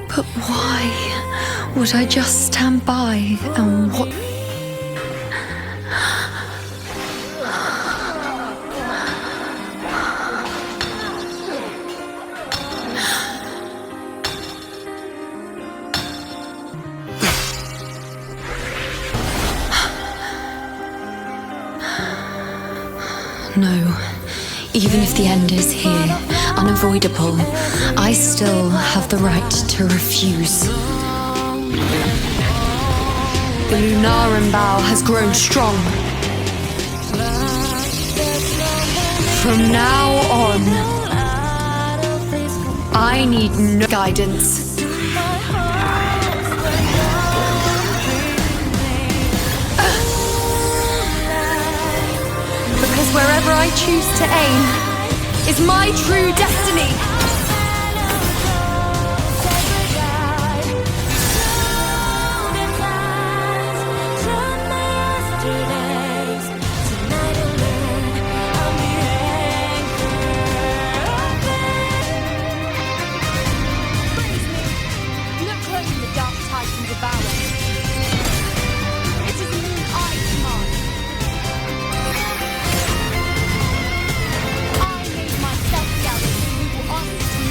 But why would I just stand by and watch? No. Even if the end is here, unavoidable, I still have the right to refuse. The Lunaran bow has grown strong. From now on, I need no guidance. Because wherever I choose to aim is my true destiny. Look whom the dark tide can devour. It is me I command. I made myself the arrow who will ask to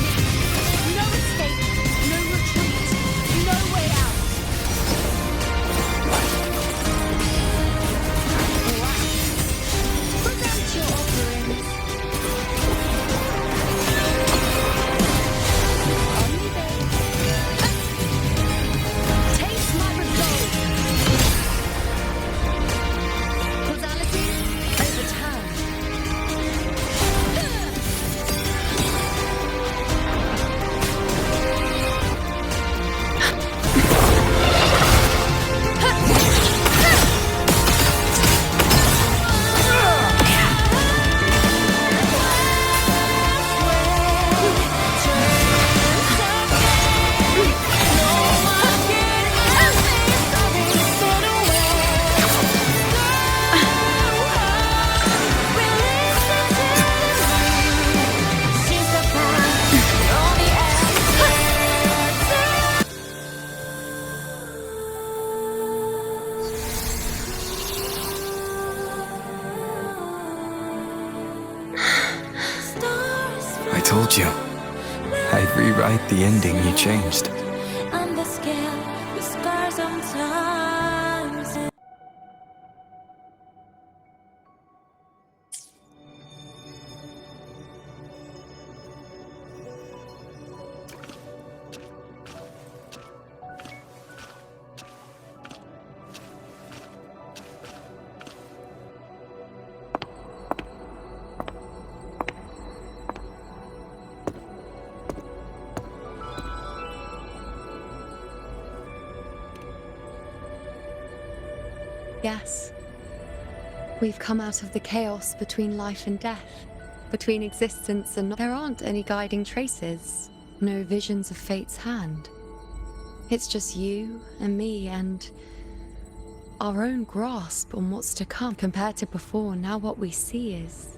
I told you. I'd rewrite the ending you changed. On the scale, the scars sometimes. Yes. We've come out of the chaos between life and death, between existence and... There aren't any guiding traces, no visions of fate's hand. It's just you and me and our own grasp on what's to come. Compared to before, now what we see is...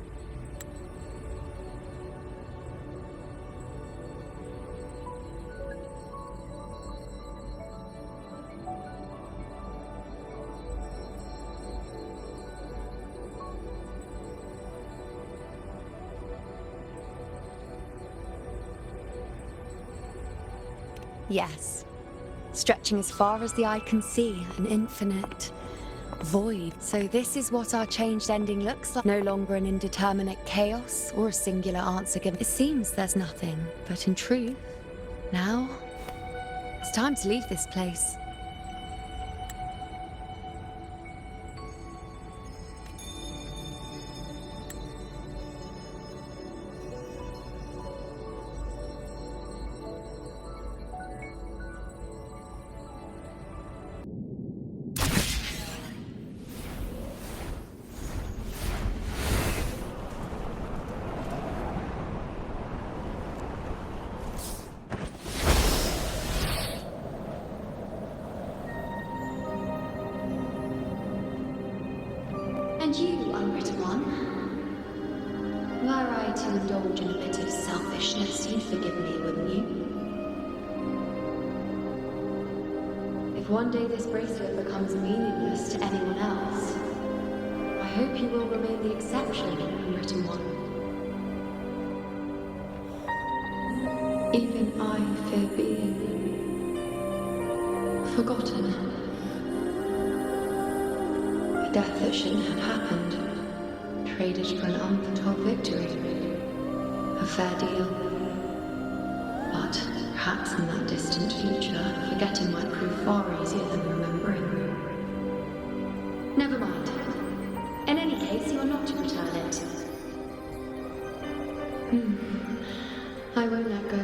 Yes. Stretching as far as the eye can see, an infinite void. So this is what our changed ending looks like. No longer an indeterminate chaos or a singular answer given. It seems there's nothing, but in truth, now, it's time to leave this place. And you, unwritten one, were I to indulge in a bit of selfishness, you'd forgive me, wouldn't you? If one day this bracelet becomes meaningless to anyone else, I hope you will remain the exception, unwritten one. Even I fear being forgotten. Death that shouldn't have happened, traded for an unforetold victory. A fair deal. But perhaps in that distant future, forgetting might prove far easier than remembering. Never mind. In any case, you are not to return it. I won't let go.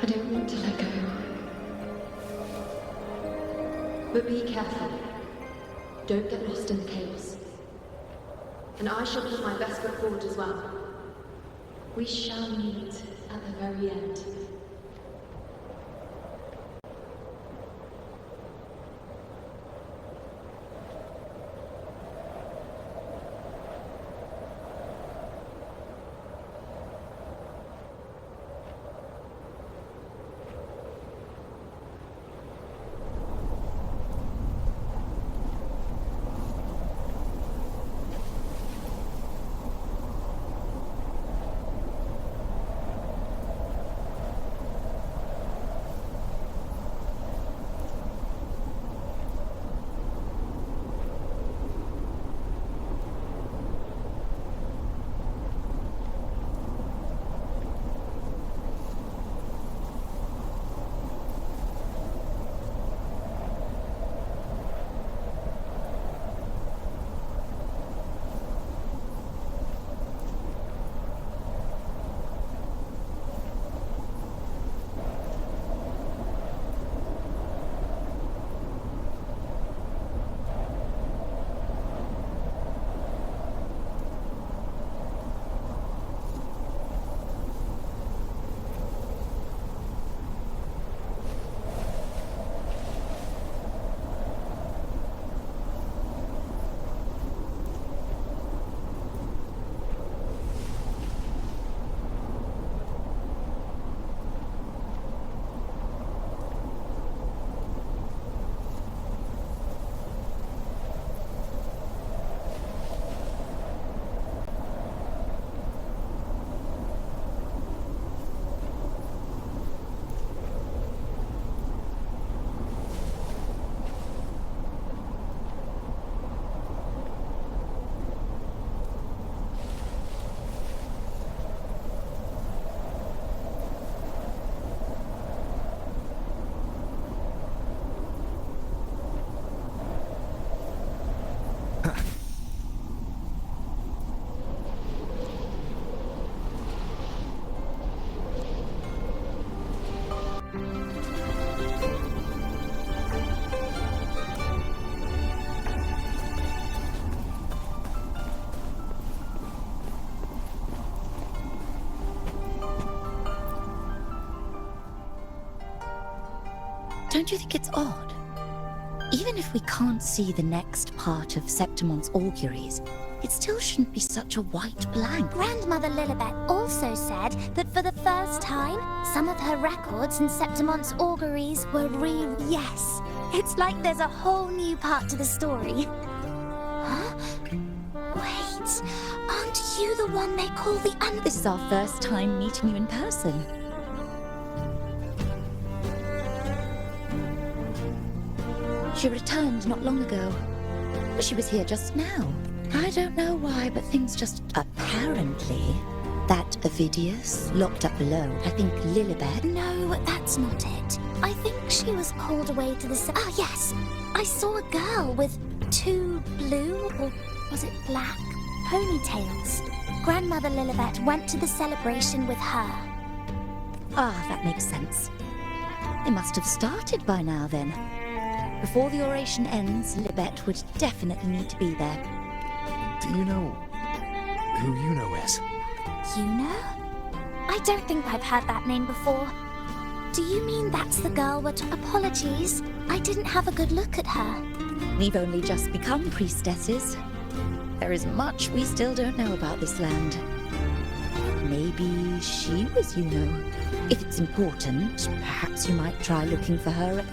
I don't want to let go. But be careful. Don't get lost in the chaos. And I shall put my best foot forward as well. We shall meet at the very end. Don't you think it's odd? Even if we can't see the next part of Septimoth's auguries, it still shouldn't be such a white blank. Grandmother Lilibet also said that for the first time, some of her records in Septimoth's auguries were Yes, it's like there's a whole new part to the story. Huh? Wait, aren't you the one they call the This is our first time meeting you in person. She returned not long ago, but she was here just now. I don't know why, but things just... Apparently, that Ovidius locked up below, I think Lilibet... No, that's not it. I think she was called away to the... Ah, yes! I saw a girl with 2 blue, or was it black, ponytails. Grandmother Lilibet went to the celebration with her. Ah, that makes sense. They must have started by now, then. Before the oration ends, Lilibet would definitely need to be there. Do you know who Yuno is? Yuno? I don't think I've heard that name before. Do you mean that's the girl Apologies, I didn't have a good look at her. We've only just become priestesses. There is much we still don't know about this land. Maybe she was Yuno. If it's important, perhaps you might try looking for her at...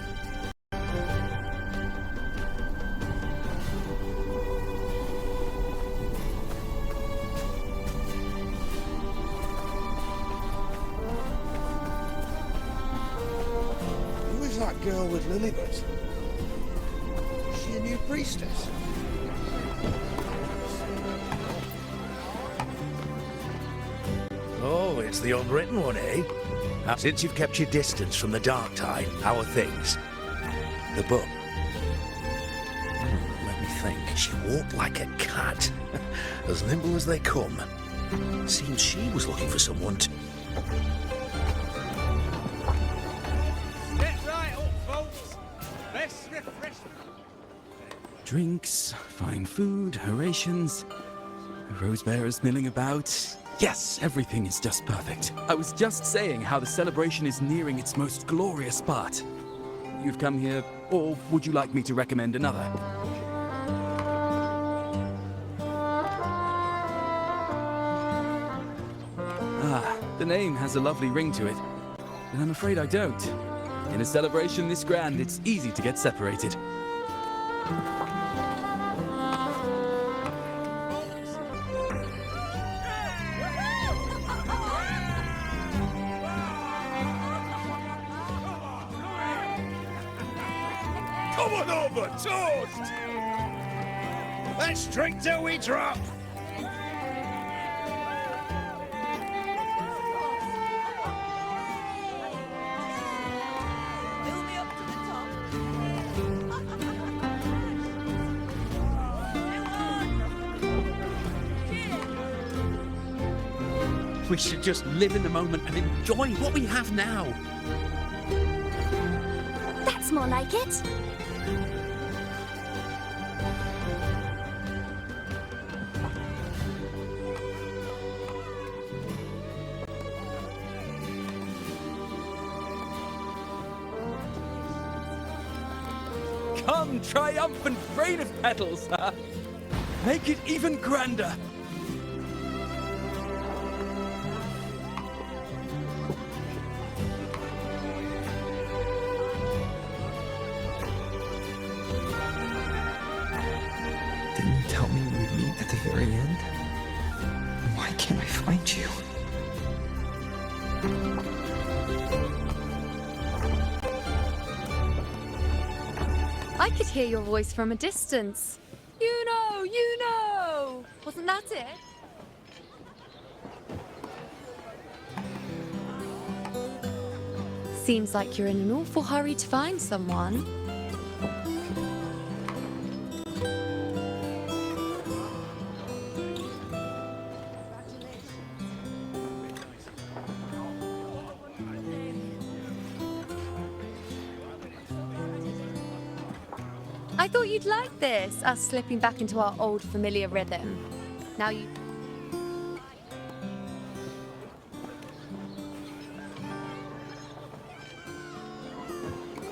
Who is that girl with Lilibet? Is she a new priestess? Oh, it's the unwritten one, eh? Since you've kept your distance from the dark tide, how are things? The book. Let me think. She walked like a cat. As nimble as they come. Seems she was looking for someone to... Get right up, folks. Best refreshment. Drinks, fine food, orations, rose bearers milling about. Yes, everything is just perfect. I was just saying how the celebration is nearing its most glorious part. You've come here, or would you like me to recommend another? Ah, the name has a lovely ring to it, but I'm afraid I don't. In a celebration this grand, it's easy to get separated. Come on over, toast! Let's drink till we drop! We should just live in the moment and enjoy what we have now. That's more like it. Come, triumphant rain of petals! Make it even grander! Didn't you tell me we would meet at the very end? Why can't I find you? I could hear your voice from a distance. You know! Wasn't that it? Seems like you're in an awful hurry to find someone. I thought you'd like this, us slipping back into our old familiar rhythm. Now you...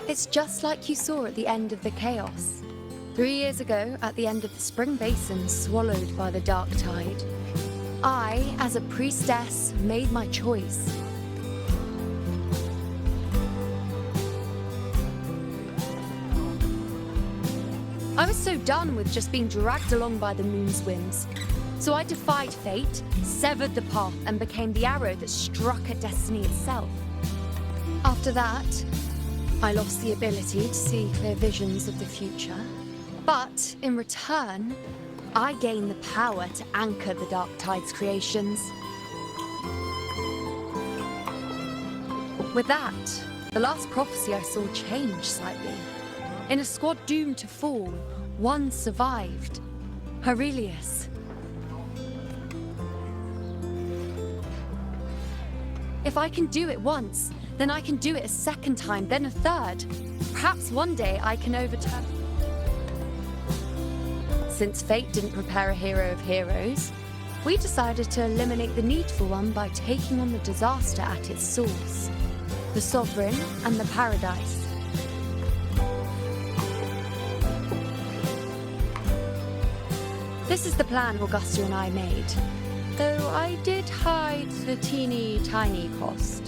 It's just like you saw at the end of the chaos. 3 years ago, at the end of the spring basin swallowed by the dark tide, I, as a priestess, made my choice. I was so done with just being dragged along by the moon's whims. So I defied fate, severed the path, and became the arrow that struck at destiny itself. After that, I lost the ability to see clear visions of the future. But in return, I gained the power to anchor the Dark Tide's creations. With that, the last prophecy I saw changed slightly. In a squad doomed to fall, one survived. Aurelius. If I can do it once, then I can do it a second time, then a third. Perhaps one day I can overturn. Since fate didn't prepare a hero of heroes, we decided to eliminate the need for one by taking on the disaster at its source, the Sovereign and the Paradise. This is the plan Augusta and I made, though I did hide the teeny tiny cost.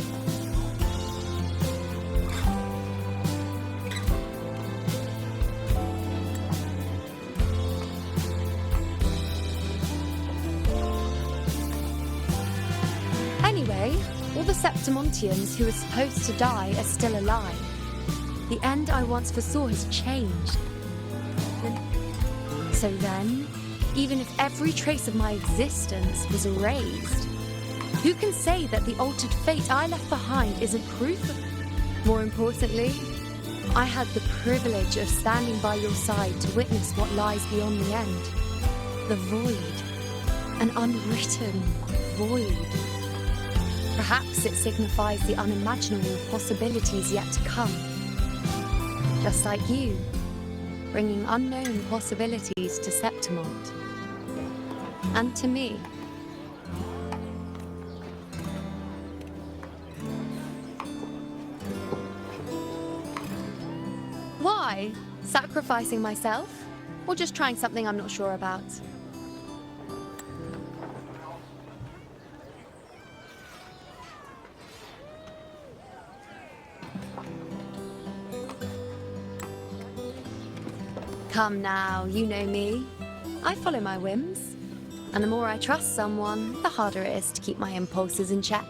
Anyway, all the Septimontians who were supposed to die are still alive. The end I once foresaw has changed. So then, even if every trace of my existence was erased, who can say that the altered fate I left behind isn't proof of it? More importantly, I had the privilege of standing by your side to witness what lies beyond the end. The void. An unwritten void. Perhaps it signifies the unimaginable possibilities yet to come. Just like you, bringing unknown possibilities to Septimoth. And to me. Why? Sacrificing myself? Or just trying something I'm not sure about? Come now, you know me. I follow my whims. And the more I trust someone, the harder it is to keep my impulses in check.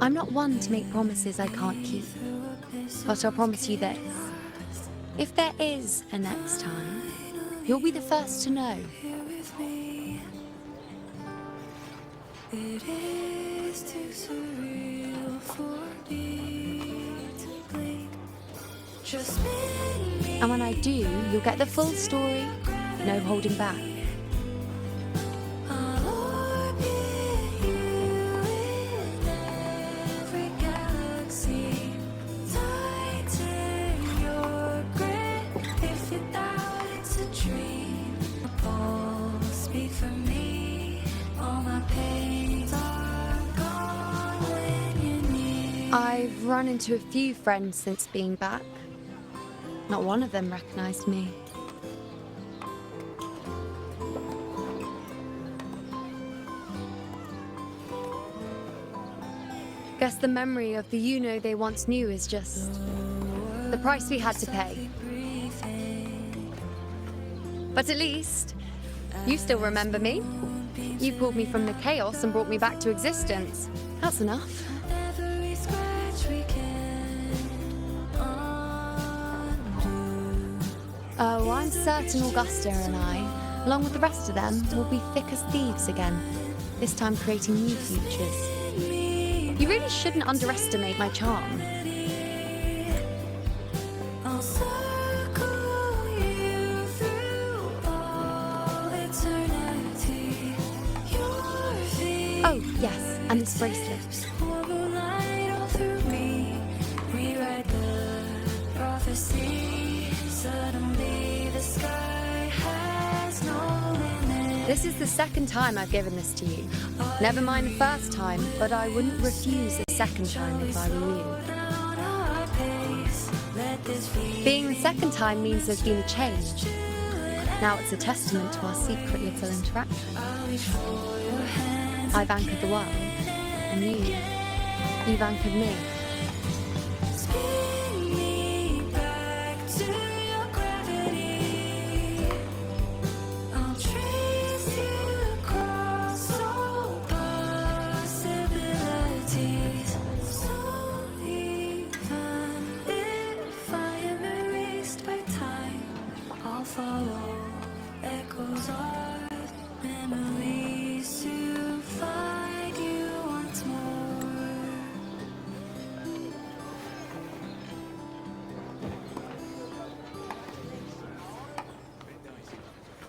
I'm not one to make promises I can't keep. But I'll promise you this. If there is a next time, you'll be the first to know. It is too surreal for me to blink. And when I do, you'll get the full story, no holding back. I've run into a few friends since being back. Not one of them recognized me. Guess the memory of the you-know they once knew is just the price we had to pay. But at least, you still remember me. You pulled me from the chaos and brought me back to existence. That's enough. Oh, I'm certain Augusta and I, along with the rest of them, will be thick as thieves again, this time creating new futures. You really shouldn't underestimate my charm. Oh, yes, and this bracelet. Suddenly the sky has no limit. This is the second time I've given this to you. Never mind the first time, but I wouldn't refuse a second time if I were you. Being the second time means there's been a change. Now it's a testament to our secret little interaction. I've anchored the world, and you've anchored me.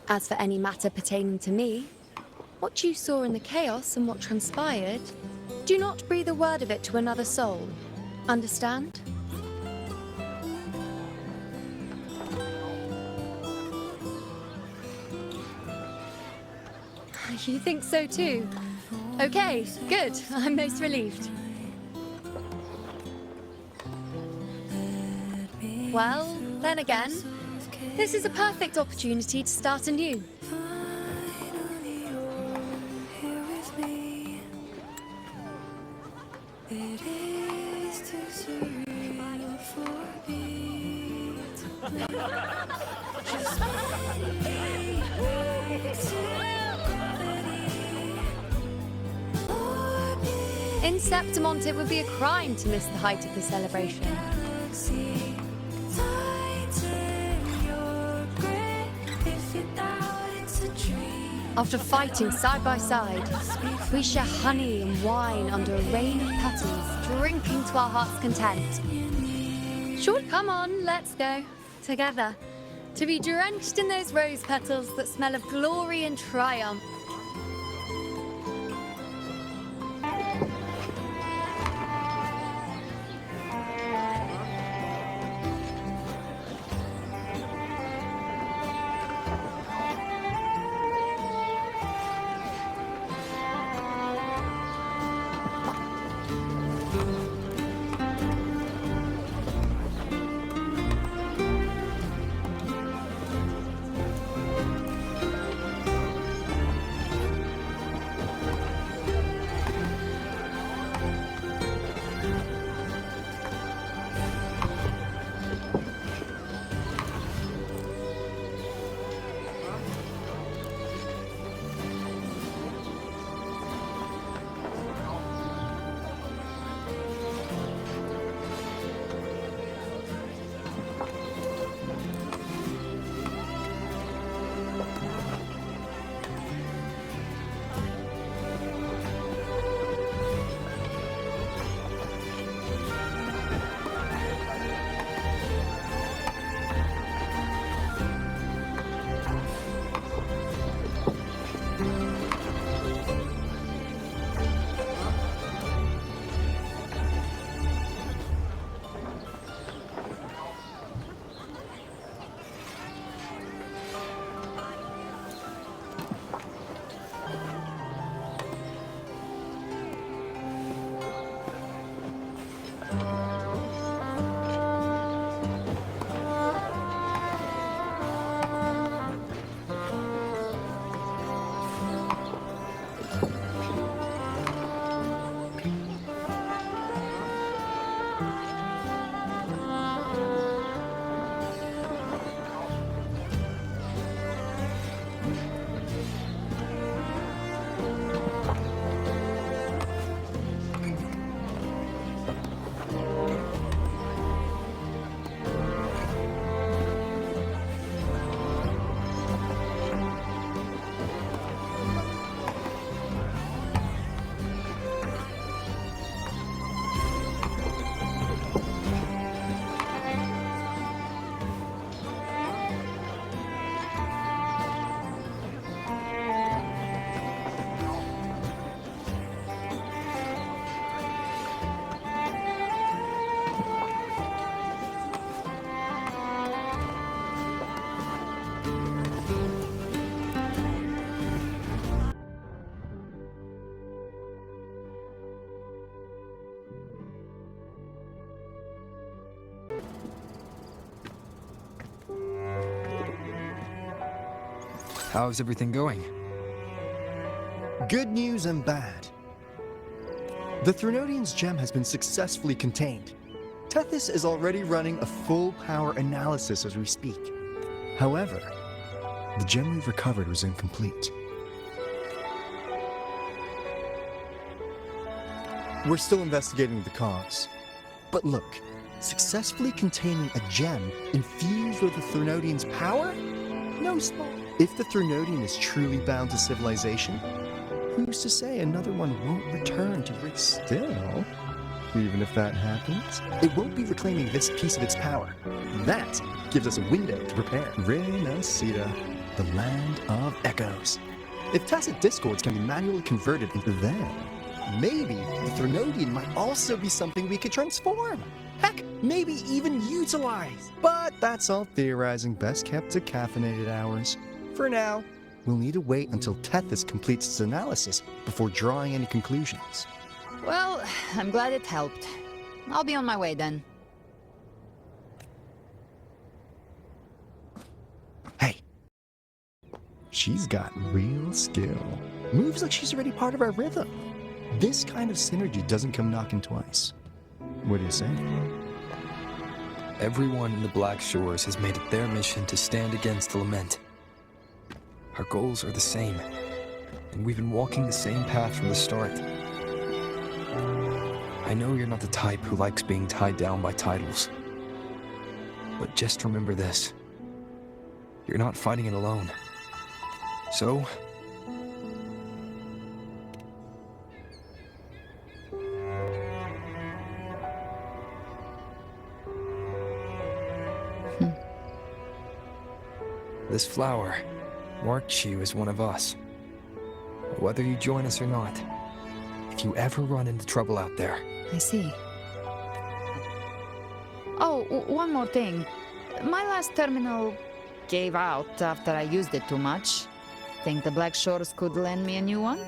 As for any matter pertaining to me, what you saw in the chaos and what transpired, do not breathe a word of it to another soul. Understand? You think so too? Okay, good. I'm most relieved. Well, then again, this is a perfect opportunity to start anew. In Septimoth, it would be a crime to miss the height of the celebration. After fighting side by side, we share honey and wine under a rain of petals, drinking to our heart's content. Sure, come on, let's go. Together. To be drenched in those rose petals that smell of glory and triumph. How's everything going? Good news and bad. The Threnodian's gem has been successfully contained. Tethys is already running a full power analysis as we speak. However, the gem we've recovered was incomplete. We're still investigating the cause. But look, successfully containing a gem infused with the Threnodian's power? No small. If the Threnodian is truly bound to civilization, who's to say another one won't return to Still, even if that happens, it won't be reclaiming this piece of its power. That gives us a window to prepare. Rinascita, the land of echoes. If tacit discords can be manually converted into them, maybe the Threnodian might also be something we could transform. Heck, maybe even utilize. But that's all theorizing best kept to caffeinated hours. For now, we'll need to wait until Tethys completes its analysis before drawing any conclusions. Well, I'm glad it helped. I'll be on my way then. Hey, she's got real skill. Moves like she's already part of our rhythm. This kind of synergy doesn't come knocking twice. What do you say? Everyone in the Black Shores has made it their mission to stand against the Lament. Our goals are the same, and we've been walking the same path from the start. I know you're not the type who likes being tied down by titles, but just remember this. You're not fighting it alone. So, this flower marks you as one of us. Whether you join us or not, if you ever run into trouble out there. I see. Oh, one more thing. My last terminal gave out after I used it too much. Think the Black Shores could lend me a new one?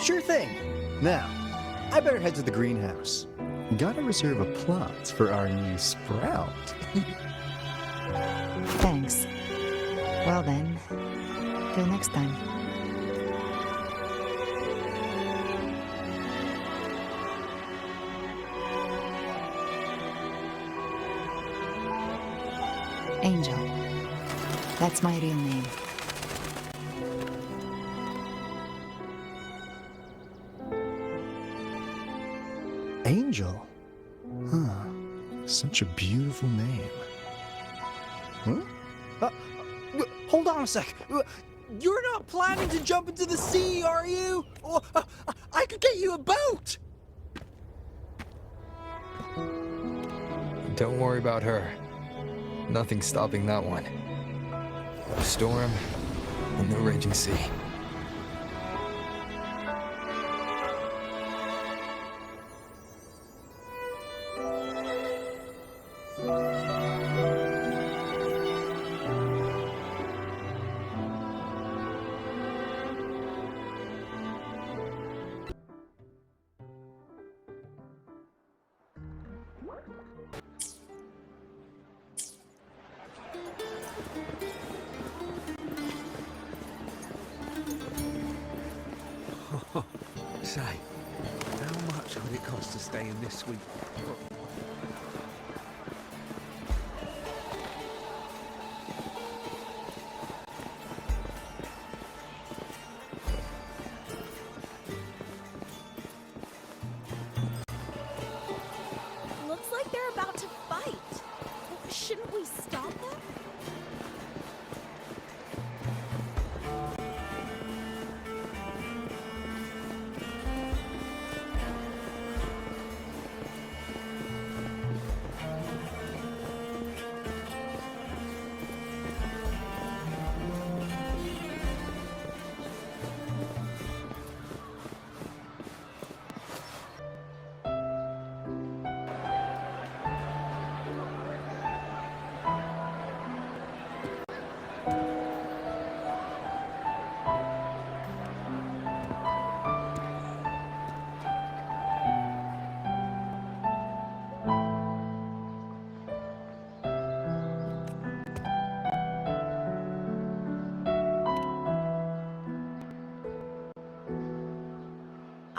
Sure thing. Now, I better head to the greenhouse. Gotta reserve a plot for our new sprout. Thanks. Well then, till next time. Angel. That's my real name. Angel? Huh. Such a beautiful name. Huh? Hold on a sec. You're not planning to jump into the sea, are you? I could get you a boat! Don't worry about her. Nothing's stopping that one. A storm and the raging sea. Say, how much would it cost to stay in this suite? Looks like they're about to fight. Shouldn't we stop them?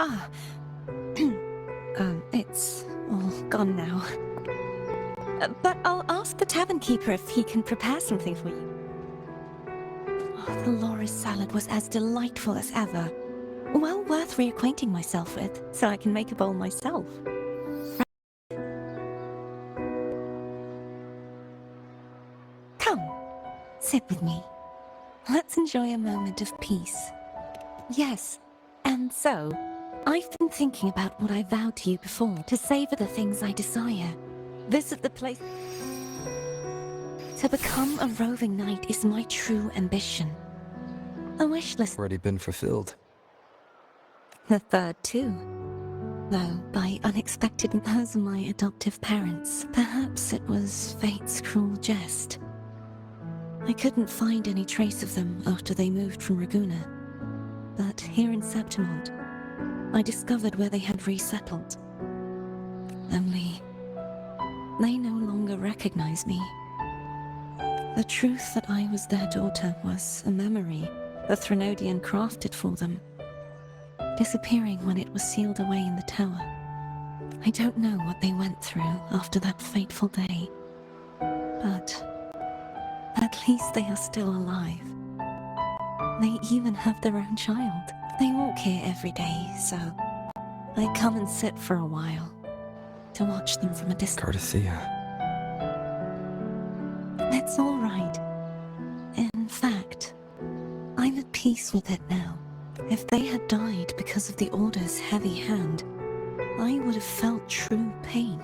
Ah. It's all gone now. But I'll ask the tavern keeper if he can prepare something for you. Oh, the loris salad was as delightful as ever. Well worth reacquainting myself with, so I can make a bowl myself. Come, sit with me. Let's enjoy a moment of peace. Yes, and so, I've been thinking about what I vowed to you before, to savor the things I desire. Visit the place. To become a roving knight is my true ambition. A wish list Already been fulfilled. The third too. Though, by unexpected, those are my adoptive parents. Perhaps it was fate's cruel jest. I couldn't find any trace of them after they moved from Raguna. But here in Septimoth, I discovered where they had resettled. Only, they no longer recognize me. The truth that I was their daughter was a memory the Threnodian crafted for them, disappearing when it was sealed away in the tower. I don't know what they went through after that fateful day, but at least they are still alive. They even have their own child. They walk here every day, so I come and sit for a while to watch them from a distance. Cardathea. It's all right. In fact, I'm at peace with it now. If they had died because of the Order's heavy hand, I would have felt true pain.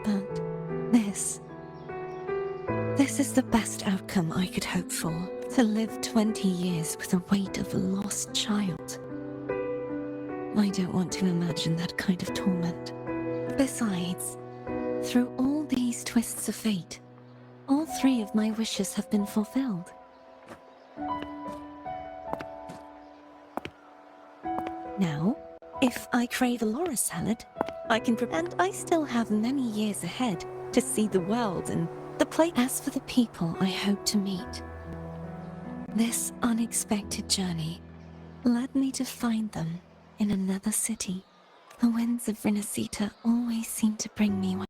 But this is the best outcome I could hope for. To live 20 years with the weight of a lost child. I don't want to imagine that kind of torment. Besides, through all these twists of fate, all 3 of my wishes have been fulfilled. Now, if I crave a loris salad, I can and I still have many years ahead to see the world and the place. As for the people I hope to meet, this unexpected journey led me to find them in another city. The winds of Rinascita always seem to bring me one.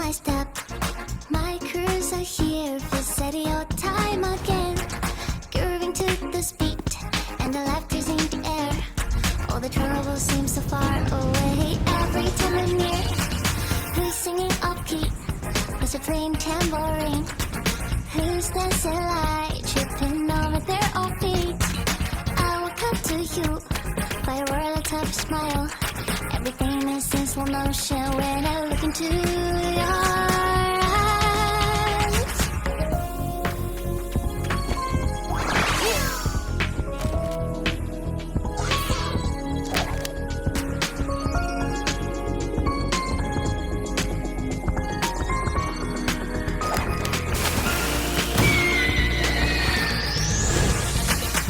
my step. My crews are here for steady old time again. Grooving to the speed, and the laughter's in the air. All the trouble seems so far away every time I'm near. Who's singing upbeat? Who's playing tambourine? Who's dancing light, tripping over their own feet? I will come to you by a world of tough smile. Everything is in slow motion when I look into your eyes.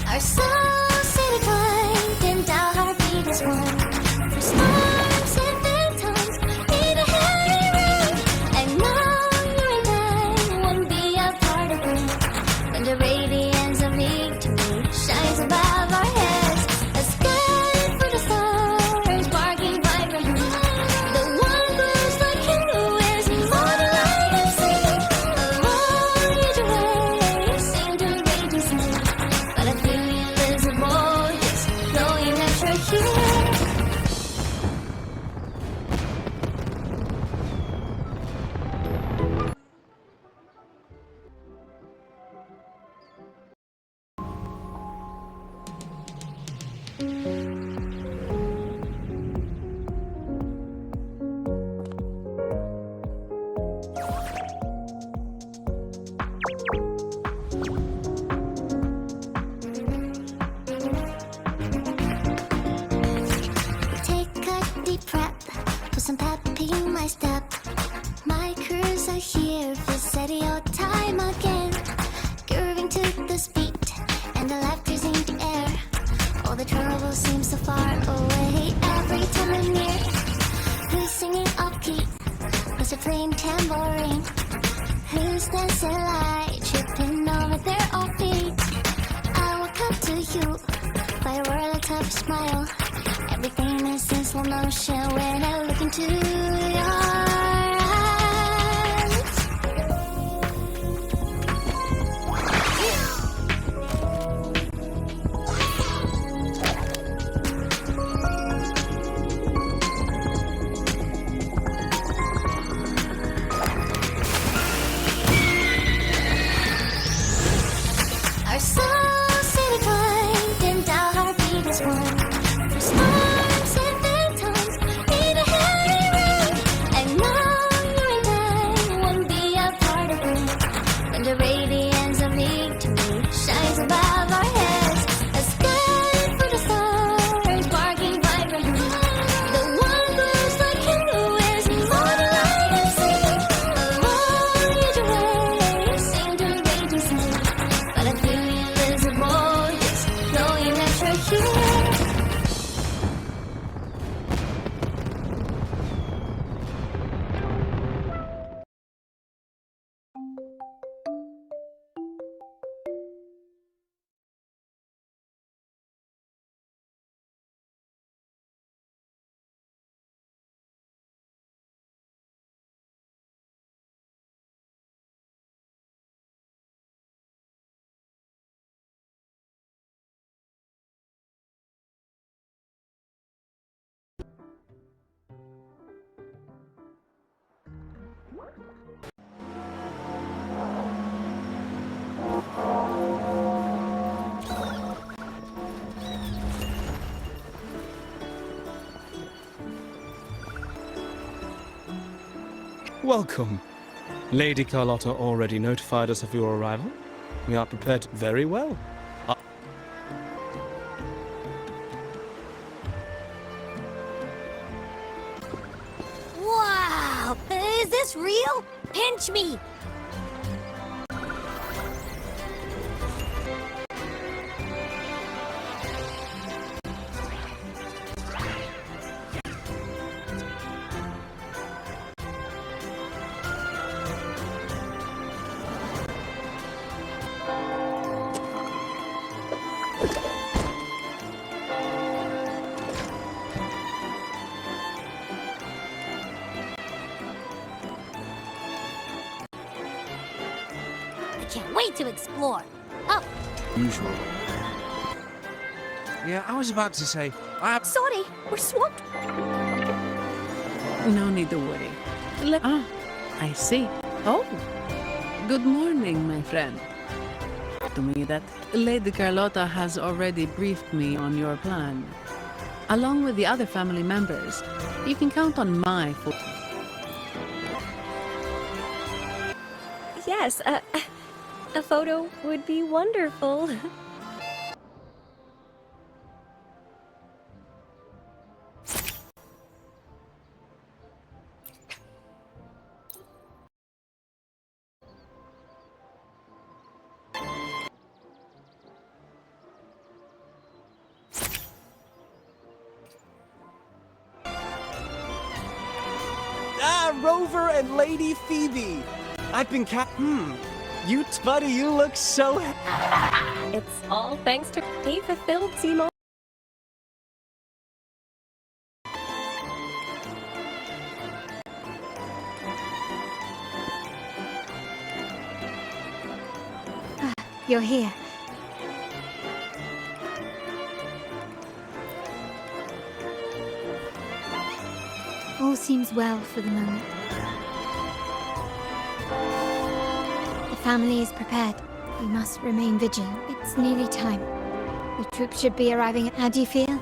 Our souls intertwined and our heartbeat is one. Through storms and phantoms, need a heavy ride. I know you and I won't be a part of it. When the radiance of victory shines above our heads, a sky for the stars, barking vibrantly. The one glows like you is more than I can see. Alone each way, sing to raging sea. But I feel invisible, just knowing that you're here. Take a deep breath, put some pep in my step. My crews are here for steady old time again. Grooving to the speed, and the laughter's in the air. All the trouble seems so far away every time I'm near. Who's singing upbeat? Who's playing tambourine? Who's dancing light, tripping over their own feet? I will come to you by a world of tough smile. Everything is in slow motion when I look into your eyes. Our souls intertwined and our heartbeat is one. Through storms and phantoms, need a heavy ride. I know you and I won't be a part of it. When the radiance of victory shines above our heads, a sky for the stars, barking vibrantly. The one glows like you is more than I can see. Alone each way, sing to raging sea. But I feel invisible, just knowing that you're here. Welcome. Lady Carlotta already notified us of your arrival. We are prepared very well. Wow! Is this real? Pinch me! can't wait to explore. Oh, Usual. Yeah, I was about to say, sorry, we're swamped. No need to worry. I see. Oh, good morning, my friend. To me that Lady Carlotta has already briefed me on your plan. Along with the other family members, you can count on my full... Yes, a photo would be wonderful. Rover and Lady Phoebe. I've been buddy, you look so... It's all thanks to he fulfilled Septimoth. You're here. All seems well for the moment. The family is prepared. We must remain vigilant. It's nearly time. The troops should be arriving. How do you feel?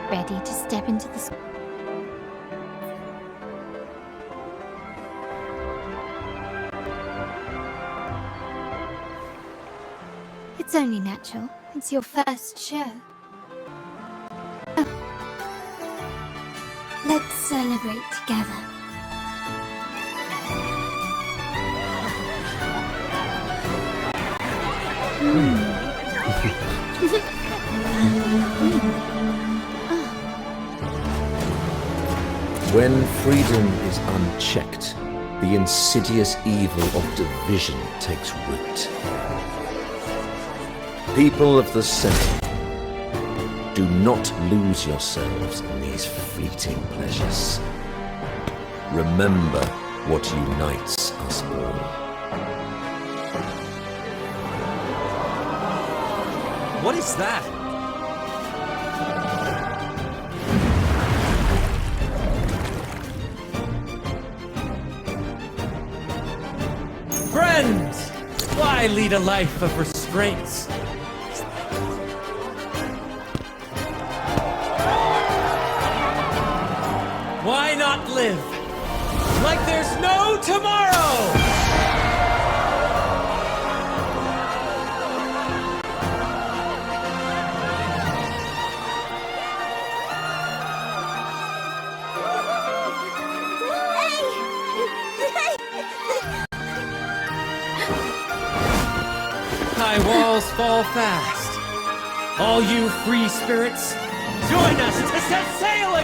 Ready to step into the... It's only natural. It's your first show. Let's celebrate together. When freedom is unchecked, the insidious evil of division takes root. People of the Senate, do not lose yourselves in these fleeting pleasures. Remember what unites us all. What is that? Friends! Why lead a life of restraints? Why not live like there's no tomorrow? High walls fall fast. All you free spirits, join us to set sail